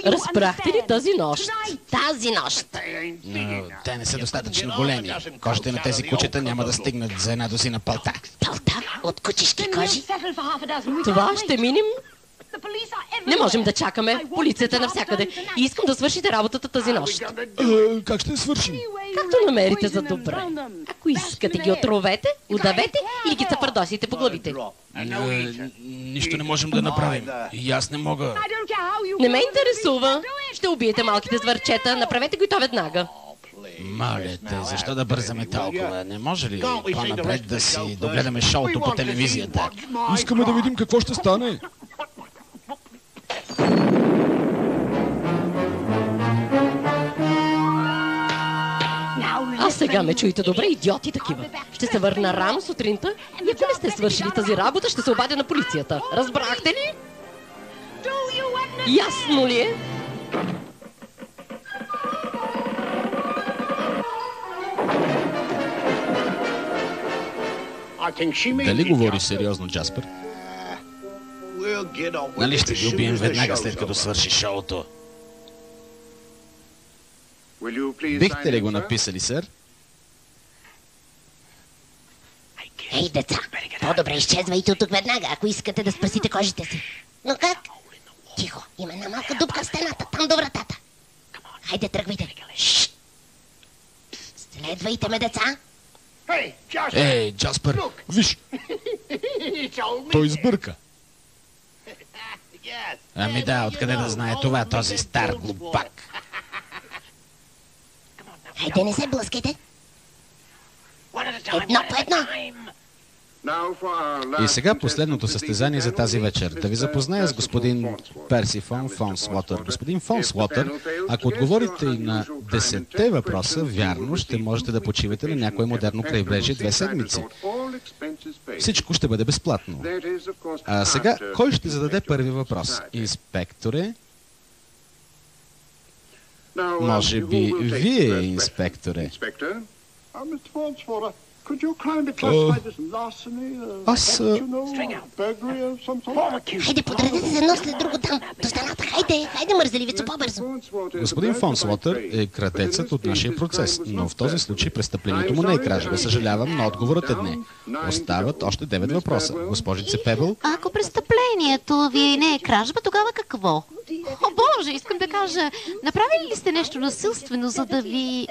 Разбрахте ли тази нощ? Тази нощ. Но те не са достатъчно големи. Кожите на тези кучета няма да стигнат за една дозина пълта. Пълта? От кучешки кожи? Това ще минем? Не можем да чакаме. Полицията е навсякъде. И искам да свършите работата тази нощ. Как ще свършим? Както намерите за добре. Ако искате ги отровете, удавете или ги цапардосите по главите. Нищо не можем да направим. И аз не мога. Не ме интересува. Ще убиете малките звърчета. Направете го и то веднага. Моля те, защо да бързаме толкова? Не може ли по-напред да си догледаме шоуто по телевизията? Искаме да видим какво ще стане. А сега ме чуйте добре, идиоти такива. Ще се върна рано сутринта и ако не сте свършили тази работа, ще се обадя на полицията. Разбрахте ли? Ясно ли е? Дали говори сериозно, Джаспер? Нали ще ги убием веднага след като свърши шоуто? Бихте ли го написали, сър? Ей, деца, по-добре изчезвайте от тук веднага, ако искате да спасите кожите си. Но как? Тихо, има една малка дупка в стената, там до вратата. Хайде, тръгвайте. Шшт! Следвайте ме, деца. Ей, Джаспер, виж! Той избърка. Ами да, откъде да знае това, този стар глупак? Хайде, не се блъскайте. Едно по едно. И сега последното състезание за тази вечер. Да ви запозная с господин Перси фон Слотър. Господин фон Слотър, ако отговорите и на 10-те въпроса, вярно, ще можете да почивате на някое модерно крайбрежие 2 седмици. Всичко ще бъде безплатно. А сега, кой ще зададе първи въпрос? Инспекторе? Може би вие, инспекторе? Аз... Хайде, подредете се едно след друго там. До стената, хайде, мързеливицо, по-бързо. Господин фон Слотър е кратецът от нашия процес, но в този случай престъплението му не е кражба. Съжалявам, но отговорът е не. Остават още 9 въпроса. Госпожице Пебъл? Ако престъплението ви не е кражба, тогава какво? О, Боже, искам да кажа, направили ли сте нещо насилствено, за да ви...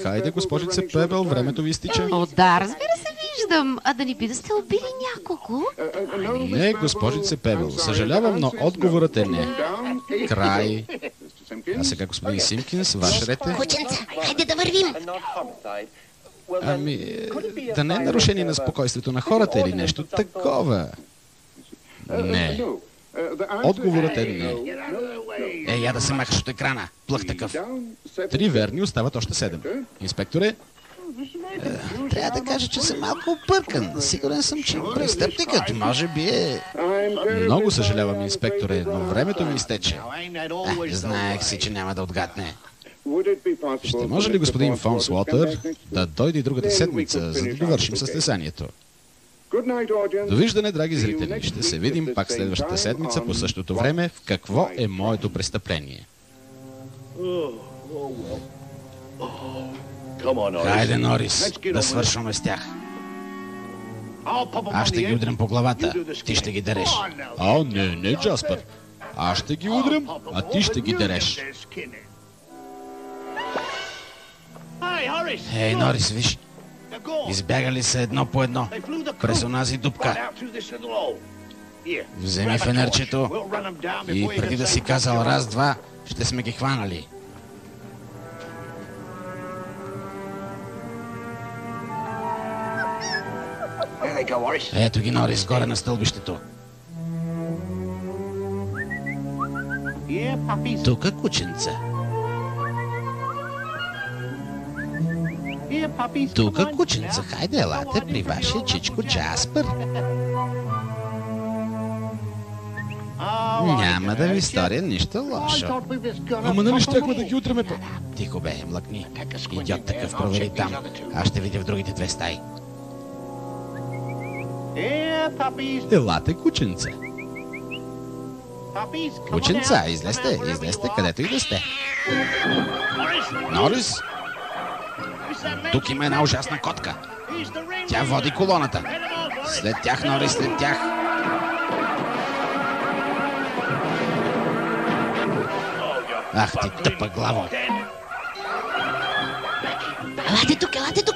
Хайде, госпожице Пебъл, времето ви изтича. О, да, разбира се, виждам. А да ни би да сте убили някого? Не, госпожице Пебъл, съжалявам, но отговорът е не. Край. А сега, господин Симпкинс, ваш ред е... Кученца, хайде да вървим. Ами, да не е нарушение на спокойствието на хората или нещо такова. Не. Отговорът е не. Я да се махаш от екрана. Плъх такъв. 3 верни, остават още 7. Инспекторе? Трябва да кажа, че съм малко объркан. Сигурен съм, че престъпникът може би е... Много съжалявам, инспекторе, но времето ми изтече. Знаех си, че няма да отгадне. Ще може ли господин фон Слотър да дойде другата седмица, за да довършим състезанието? Довиждане, драги зрители. Ще се видим пак следващата седмица по същото време в Какво е моето престъпление. Хайде, Норис, да свършваме с тях. Аз ще ги удрям по главата, ти ще ги дереш. Не, Джаспер. Аз ще ги удрям, а ти ще ги дереш. Ей, Норис, виж. Избягали се едно по едно през онази дупка. Вземи фенерчето и преди да си казал раз-два, ще сме ги хванали. Ето ги, Норис, горе на стълбището. Тука, кученца. Тука, кученца, хайде, елате при вашия чичко Джаспер. Няма да ви сторя нищо лошо. Ама нали щяхме да ги утреме по... Тихо бе, млъкни. Идиот такъв, провери там. Аз ще видя в другите 2 стаи. Елате, кученца. Кученца, излезте, където и да сте. Норис? Тук има една ужасна котка. Тя води колоната. След тях, Норис, след тях. Ах ти тъпа главо. Елате тук.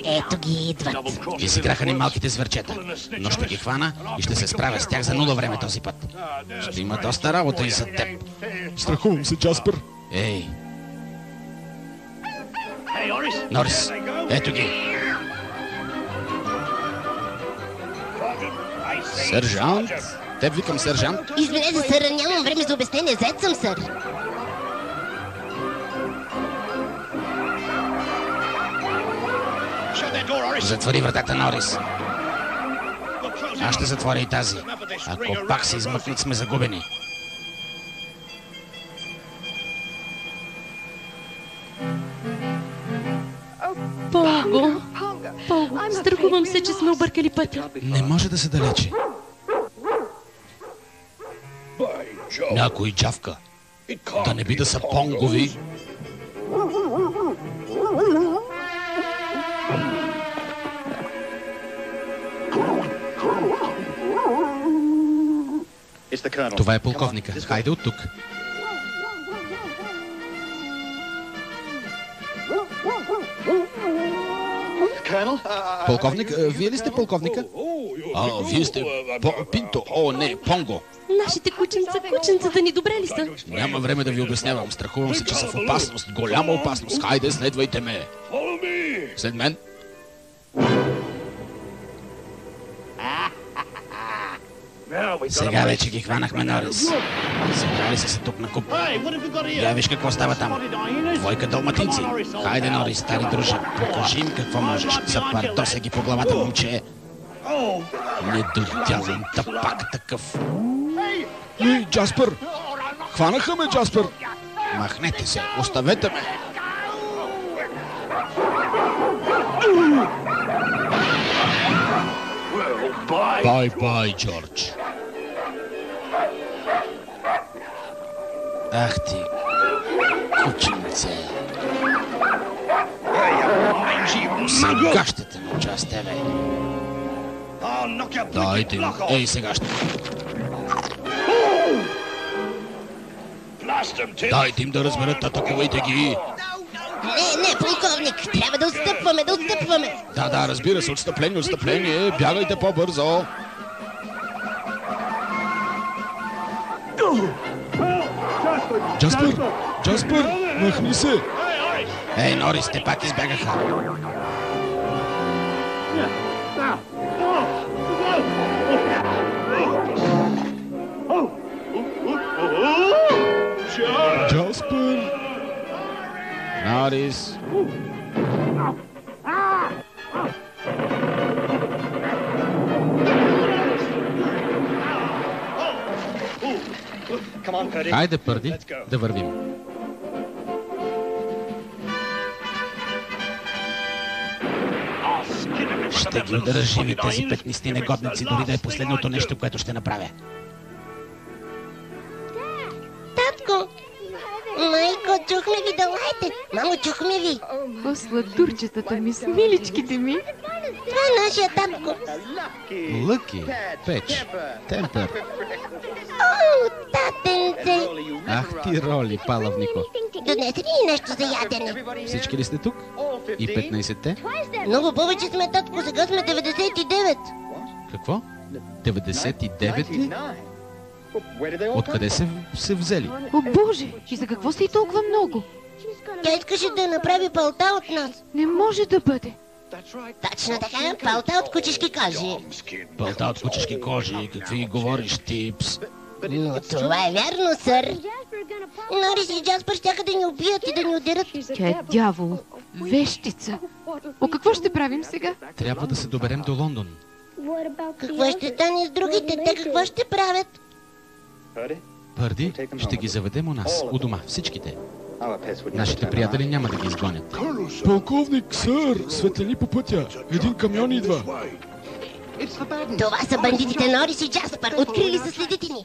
Ето ги идват. Изиграха ни малките зверчета, но ще ги хвана и ще се справя с тях за 0 време този път. Ще има доста работа и за теб. Страхувам се, Джаспер. Ей! Норис, ето ги! Сержант! Теб викам, сержант. Извинете, сър, нямам време за обяснение. Зает съм, сър. Затвори вратата, Норис. Аз ще затворя и тази. Ако пак се измъкнат, сме загубени. Пого, страхувам се, че сме объркали пътя. Не може да се далече. Някой джавка. Да не би да са понгови. Това е полковника. Хайде от тук. Полковник, вие ли сте полковника? Вие сте Пинто. О, не, Понго. Нашите кученца ни добре ли са? Няма време да ви обяснявам. Страхувам се, че са в опасност. Голяма опасност. Хайде, следвайте ме. След мен. Сега вече ги хванахме, Норис. Събрали са се тук на куп. Я виж какво става там. Двойка далматинци. Хайде, Норис, стари друже. Покажи им какво можеш. Запардося ги по главата, момче. Недодяван тъпак такъв. Ей, Джаспер! Хванаха ме, Джаспер! Махнете се, оставете ме! Бай, Джордж. Ах ти, кученце. Сега ще те науча с тебе. Дайте ми. Ей, сега ще. Дайте им да разберат, атакувайте ги. Не, полковник, трябва да отстъпваме. Да, разбира се, отстъпление. Бягайте по-бързо. Джаспер, махни се. Ей, Норис, те пак избягаха. Джаспер! Норис! Хайде, Пърди, да вървим. Ще ги удара живи тези петнисти негодници, дори да е последното нещо, което ще направя. Татко! Майко, чухме ви, давайте! Мамо, чухме ви! О, сладурчетата ми, с миличките ми! Това е нашия татко! Лъки, Печ, Темпер. О, татенце! Ах ти роли, палавнико. Донесе ли нещо за ядене? Всички ли сте тук? И 15-те? Много повече сме, татко, сега сме 99. Какво? 99 ли? Откъде се взели? О, Боже! И за какво сте и толкова много? Тя искаше да направи палта от нас. Не може да бъде. Точно така, палта от кучешки кожи. Палта от кучешки кожи, какви говориш, Типс? Но това е вярно, сър. Норис и Джаспер щяха да ни убият и да ни удерат. Тя е дявол, вещица. О, какво ще правим сега? Трябва да се доберем до Лондон. Какво ще стане с другите? Те какво ще правят? Пърди, ще ги заведем у нас, у дома, всичките. Нашите приятели няма да ги изгонят. Полковник, сър, светлини по пътя. Един камион идва. Това са бандитите Норис и Джаспер. Открили са следите ни.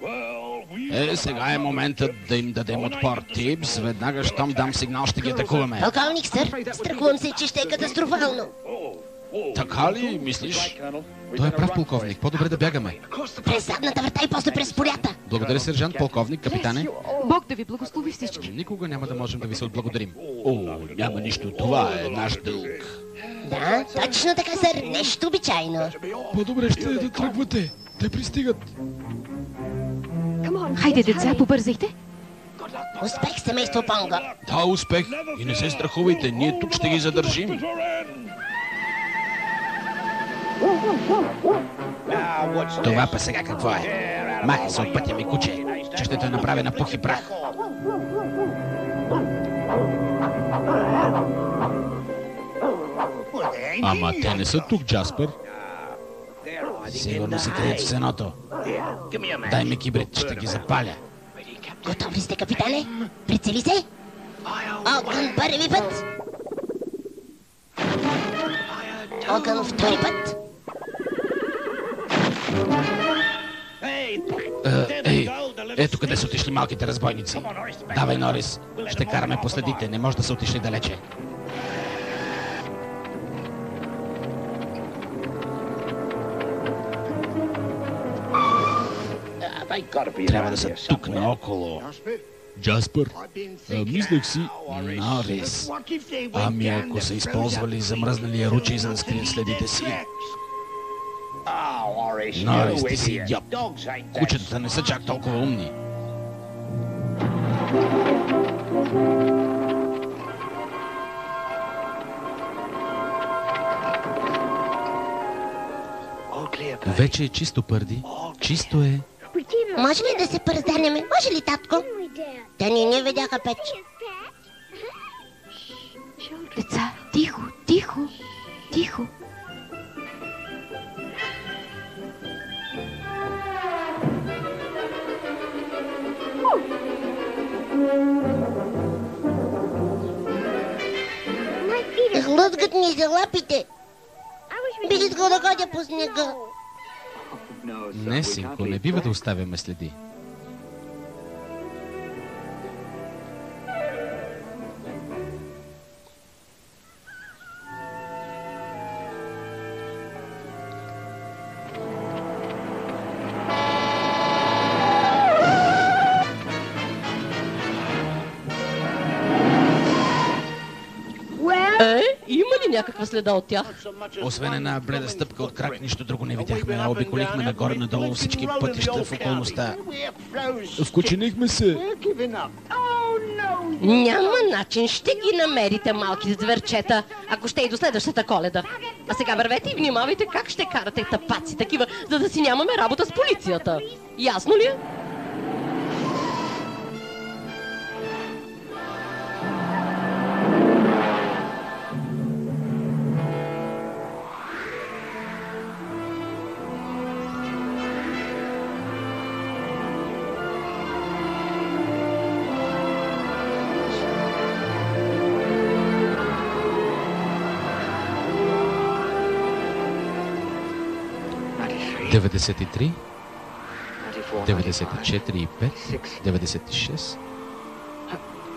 Сега е моментът да им дадем отпор. Типс, веднага щом дам сигнал, ще ги атакуваме. Полковник, сър, страхувам се, че ще е катастрофално. Така ли, мислиш? Той е прав, полковник. По-добре да бягаме. През задната врата и после през полята. Благодаря, сержант, полковник, капитане. Бог да ви благослови всички. Никога няма да можем да ви се отблагодарим. О, няма нищо. Това е наш дълг. Да, точно така, сър. Нещо обичайно. По-добре ще е да тръгвате. Те пристигат. Хайде, деца, побързайте. Успех, семейство Понго. Да, успех. И не се страхувайте. Ние тук ще ги задържим. Това па сега какво е? Махай се от пътя ми, куче, че ще те направя на пух и прах. Ама те не са тук, Джаспер. Сигурно се крият в сеното. Дай ми кибрид, ще ги запаля. Готов ли сте, капитане? Прицели се. Огън първи път. Огън втори път. Ето къде са отишли малките разбойници. Давай, Норис, ще караме по следите, не може да са отишли далече. Трябва да са тук наоколо. Джаспър, мислех си, Нарис. Ами ако са използвали замръзналия ручей, за да скрият следите си. Нарис, ти си идиот. Кучетата не са чак толкова умни. Вече е чисто, Пърди. Чисто е. Може ли да се пръзданеме? Може ли, татко? Те не видяха, Пет. Деца, тихо, тихо, тихо. Хлъзгат ни за лапите. Бих искал да ходя по снега. Не, синко, не бива да оставяме следи. Има ли някаква следа от тях? Освен една бледа стъпка от крак, нищо друго не видяхме. Обиколихме нагоре-надолу всички пътища в околността. Вкоченихме се. Няма начин, ще ги намерите, малки зверчета, ако ще и до следващата Коледа. А сега вървете и внимавайте как ще карате тапаци такива, за да си нямаме работа с полицията. Ясно ли е? Деветдесет и три, 94 и 5, 96,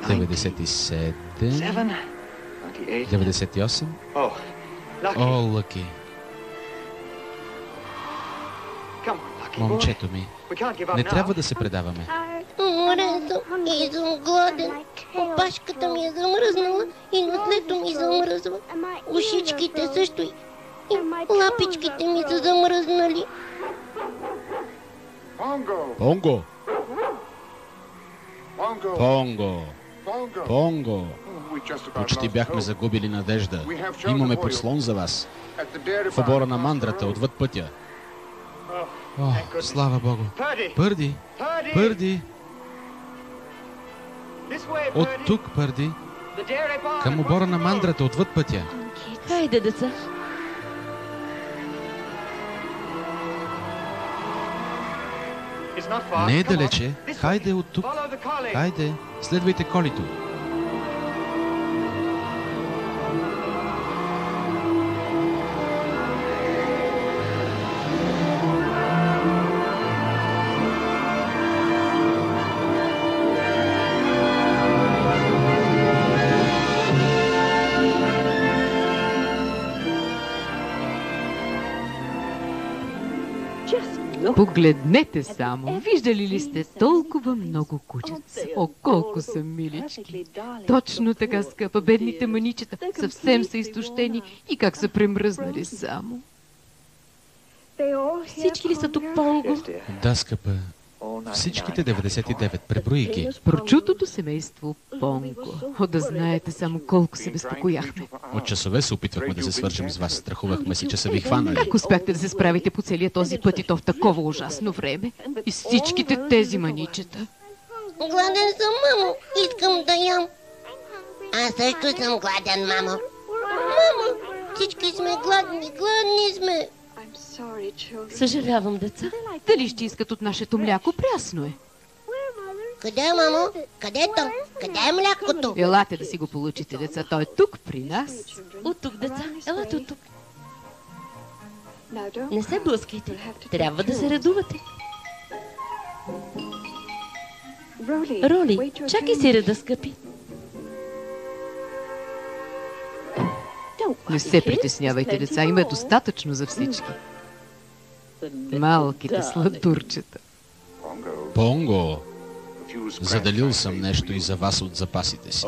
97, 98. О, Лъки. Момчето ми, не трябва да се предаваме. Уморен съм и съм гладен. Опашката ми е замръзнала и наследто ми замръзва. Ушичките също и лапичките ми са замръзнали. Понго! Понго! Понго! Почти бяхме загубили надежда. Имаме подслон за вас. В обора на мандрата, отвъд пътя. О, слава Богу! Пърди! Пърди! От тук, Пърди! Към обора на мандрата, отвъд пътя. Хайде, деца! Не е далече. Хайде от тук. Хайде, следвайте колито. Погледнете само. Виждали ли сте толкова много кученца? О, колко са милички. Точно така, скъпа. Бедните маничета съвсем са изтощени и как са премръзнали само. Всички ли са тук, Понго? Да, скъпа. Всичките 99. Преброи ги. Прочутото семейство Понго. О, да знаете само колко се безпокояхме. От часове се опитвахме да се свържем с вас. Страхувахме се, че са ви хванали. Как успяхте да се справите по целия този път и то в такова ужасно време? И всичките тези маничета. Гладен съм, мамо. Искам да ям. Аз също съм гладен, мамо. Мамо, всички сме гладни. Гладни сме. Съжалявам, деца. Дали ще искат от нашето мляко? Прясно е. Къде е, мамо? Къде е то? Къде е млякото? Елате да си го получите, деца. Той е тук при нас. От тук, деца. Елате от тук. Не се блъскайте. Трябва да се редувате. Роли, чакай си реда, скъпи. Не се притеснявайте, деца. Има достатъчно за всички. Малките сладурчета. Понго! Заделил съм нещо и за вас от запасите си.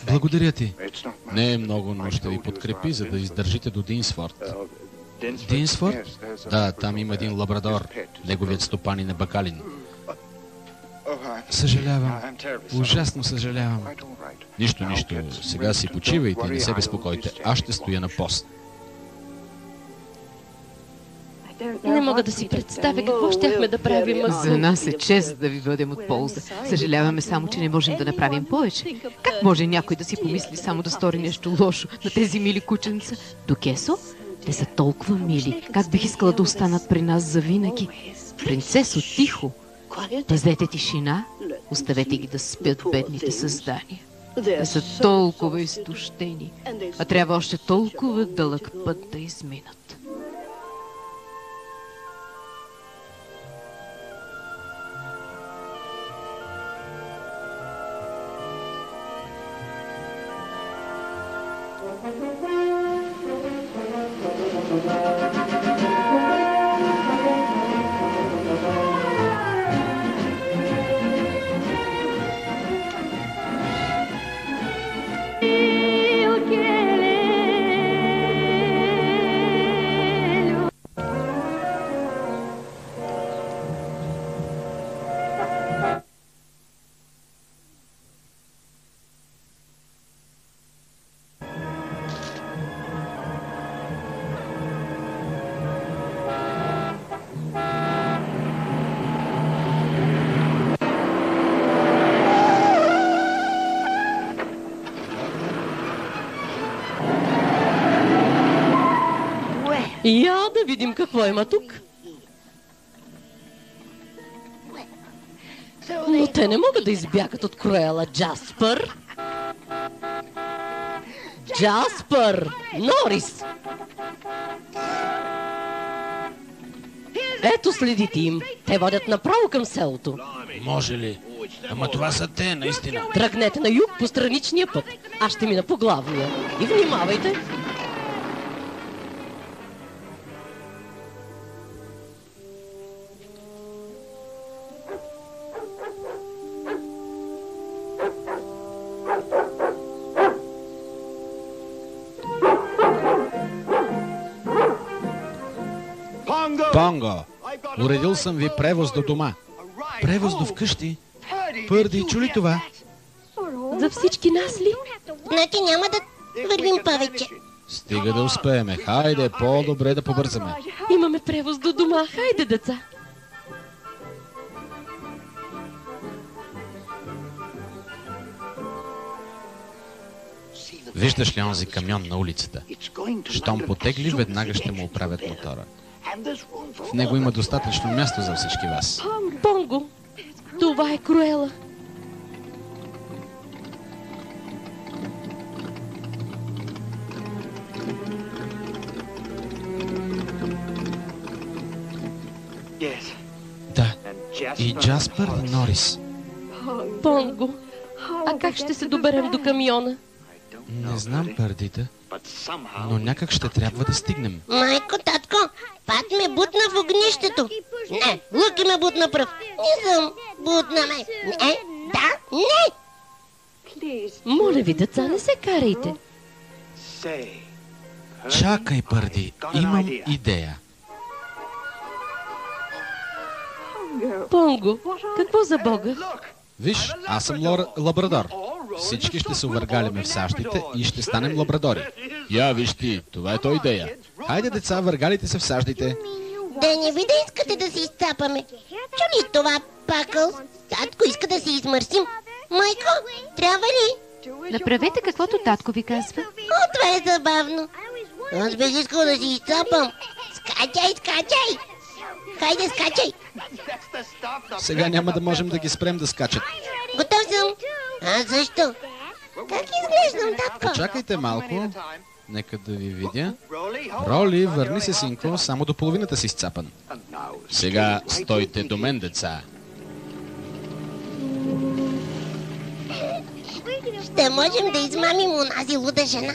Благодаря ти. Не е много, но ще ви подкрепи, за да издържите до Динсфорд. Динсфорд? Да, там има един лабрадор. Неговият стопанин е бакалин. Съжалявам. Ужасно съжалявам. Нищо. Сега си почивайте и не се безпокойте. Аз ще стоя на пост. Не мога да си представя какво щяхме да правим. За нас е чест да ви бъдем от полза. Съжаляваме само, че не можем да направим повече. Как може някой да си помисли само да стори нещо лошо на тези мили кученца? До Кесо? Те са толкова мили. Как бих искала да останат при нас завинаги. Принцесо, тихо! Пазете тишина, оставете ги да спят бедните създания. Те са толкова изтощени, а трябва още толкова дълъг път да изминат. Я да видим какво има тук. Но те не могат да избягат от Круела. Джаспър! Джаспър! Норис! Ето следите им. Те водят направо към селото. Може ли? Ама това са те, наистина. Тръгнете на юг по страничния път. Аз ще мина по главния. И внимавайте. Понго, уредил съм ви превоз до дома. Превоз до вкъщи? Пърди, чули това? За всички нас ли? Значи няма да вървим повече. Стига да успееме. Хайде, по-добре да побързаме. Имаме превоз до дома. Хайде, деца. Виждаш ли онзи камион на улицата? Щом потегли, веднага ще му оправят мотора. В него има достатъчно място за всички вас. Понго, това е Круела. Да, и Джаспър и Норис. Понго, а как ще се доберем до камиона? Не знам, Пърдита, но някак ще трябва да стигнем. Майко, татко, Пат ме бутна в огнището. Не, Луки ме бутна пръв. Не съм бутна ме. Не, да, не. Моля ви, деца, не се карайте. Чакай, Пърди, имам идея. Понго, какво за Бога? Виж, аз съм лабрадор. Всички ще се увъргалиме в саждите и ще станем лабрадори. Я, виж ти, това е то идея. Хайде, деца, въргалите се в саждите. Да не ви да искате да се изцапаме. Чули това, Пакъл? Татко иска да се измърсим. Майко, трябва ли? Направете каквото татко ви казва. О, това е забавно. Аз бих искал да си изцапам. Скачай, скачай! Хайде, скачай! Сега няма да можем да ги спрем да скачат. Готов съм. Аз също. Как изглеждам, татко? Почакайте малко. Нека да ви видя. Роли, върни се, синко, само до половината си изцапан. Сега стойте до мен, деца. Ще можем да измамим онази луда жена.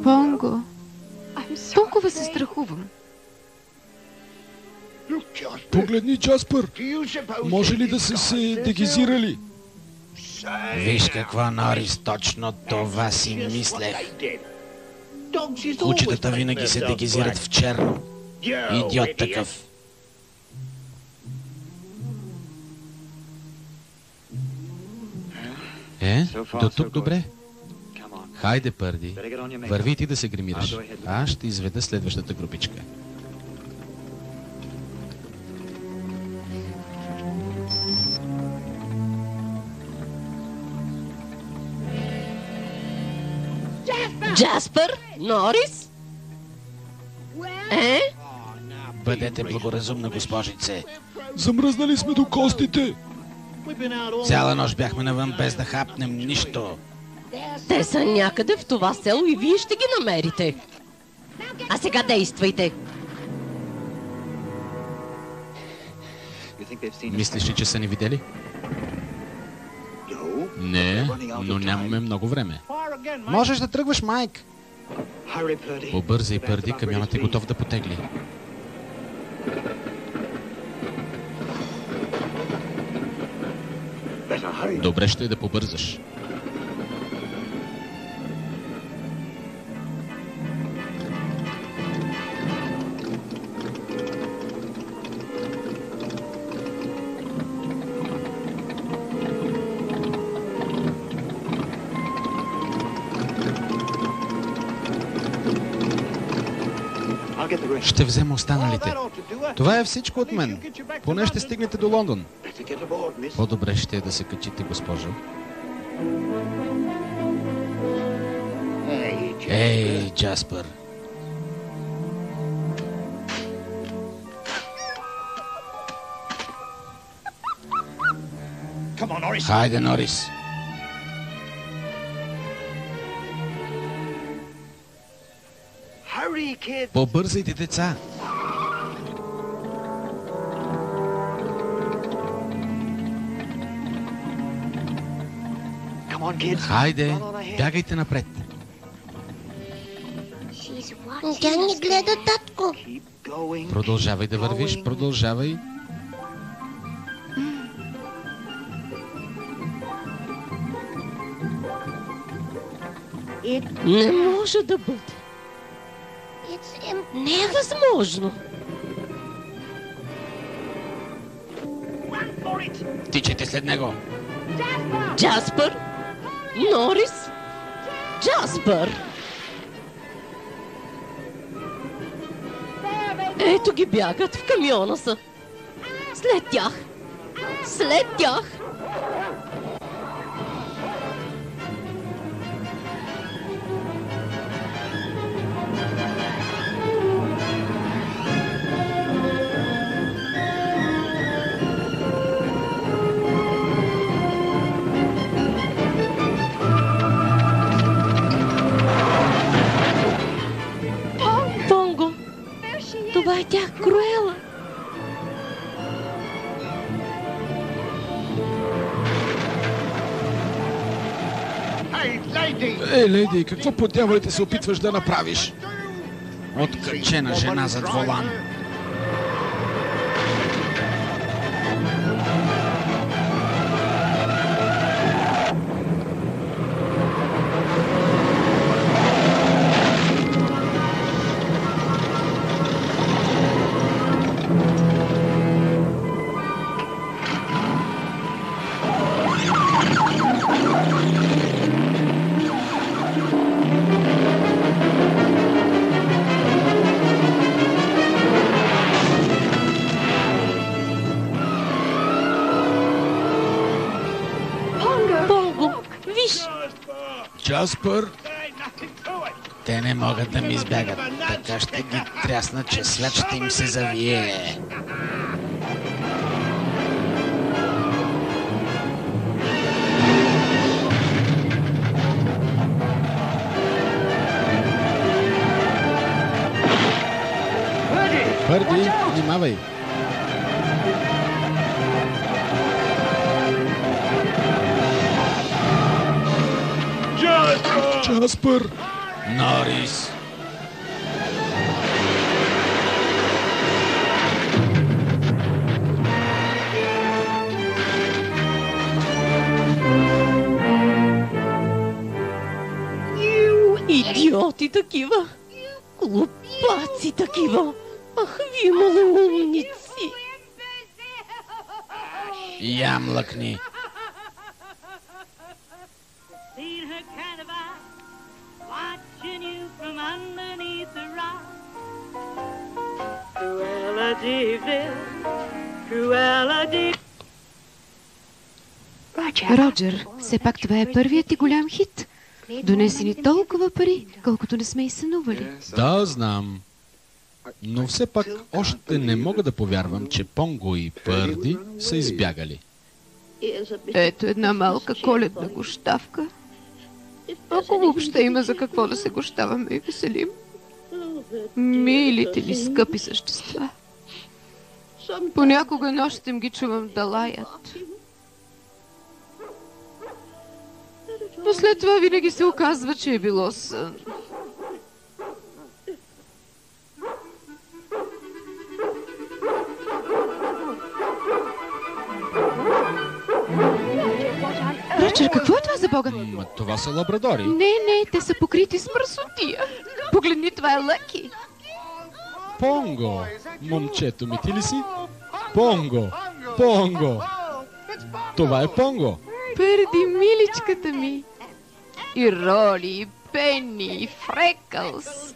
Понго, страхувам. Погледни, Джаспър! Може ли да са се дегизирали? Виж какво, Норис, точно това си мислех. Кучетата винаги се дегизират в черно. Идиот такъв. До тук добре. Хайде, Пърди. Върви ти да се гримираш. Аз ще изведа следващата групичка. Джаспър? Норис? Бъдете благоразумна, госпожице. Замръзнали сме до костите. Цяла нощ бяхме навън без да хапнем нищо. Те са някъде в това село и вие ще ги намерите. А сега действайте. Мислиш ли, че са ни видели? Не, но нямаме много време. Можеш да тръгваш, Майк. Побързай, Пърди, камионът е готов да потегли. Добре ще е да побързаш. Ще взема останалите. Това е всичко от мен. Поне ще стигнете до Лондон. По-добре ще е да се качите, госпожо. Ей, Джаспър. Хайде, Норис. Побързайте, деца! Хайде, бягайте напред. Тя ни гледа, татко. Продължавай да вървиш, продължавай. Не може да бъде. Не е възможно. Тичайте след него. Джаспър? Норис? Джаспър? Ето ги бягат, в камиона са. След тях. След тях. Това е тя, Круела. Ей, леди, какво по дяволите се опитваш да направиш? Откачена жена зад волан. Джаспър? Те не могат да ми избягат. Така ще ги трясна, че свят ще им се завие. Пърди, внимавай! Джаспър! Норис! глупаци такива. Глупаци такива. Ах, вие малоумници. Я млъкни. Роджер, все пак това е първият ти голям хит. Донеси ни толкова пари, колкото не сме и сънували. Да, знам. Но все пак още не мога да повярвам, че Понго и Пърди са избягали. Ето една малка коледна гощавка. Ако въобще има за какво да се гощаваме и веселим. Милите ми скъпи същества. Понякога нощем ги чувам да лаят. Но след това винаги се оказва, че е било сън. Роджер, какво е това за бога? Това са лабрадори. Не, те са покрити с мърсотия. Погледни, това е Лъки. Понго! Момчето ми, ти ли си? Понго! Понго! Това е Понго! Пърди, миличката ми. И Роли, и Пенни, и Фрекълс.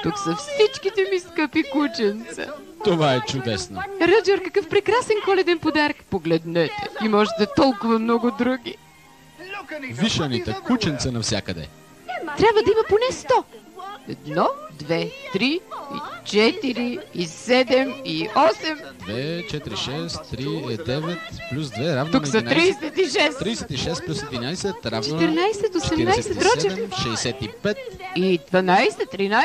Тук са всичките ми скъпи кученца. Това е чудесно. Роджер, какъв прекрасен коледен подарък. Погледнете, има още толкова много други. Вишаните, кученца навсякъде. Трябва да има поне 100. 1, 2, 3, и 4, и 7, и 8. 2, 4, 6, 3, 9, плюс 2 равно Тук на 11. са 36. 36 плюс 11 равно 14, 18, Роджер. 65. И 12, 13.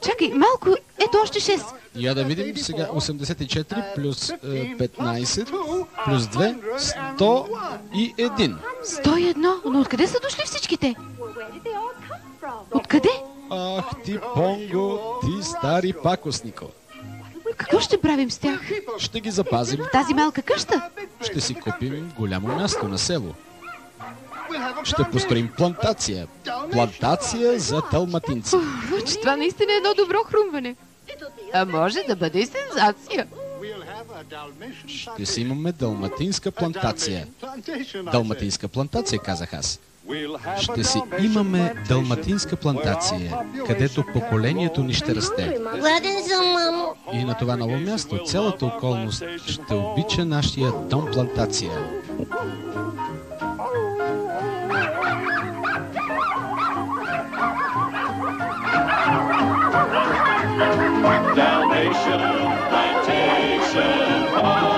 Чакай, малко, ето още 6. Я да видим сега 84 плюс 15 плюс 2, 101. 101, но откъде са дошли всичките? Откъде? Ах ти, Понго, ти стари пакоснико. Какво ще правим с тях? Ще ги запазим. Тази малка къща? Ще си купим голямо място на село. Ще построим плантация. Плантация за далматинци. Че това наистина е едно добро хрумване. А може да бъде и сензация. Ще си имаме далматинска плантация. Далматинска плантация, казах аз. Ще си имаме далматинска плантация, където поколението ни ще расте. Гладен съм, мамо. И на това ново място цялата околност ще обича нашия дом плантация. Dalmatian plantation home.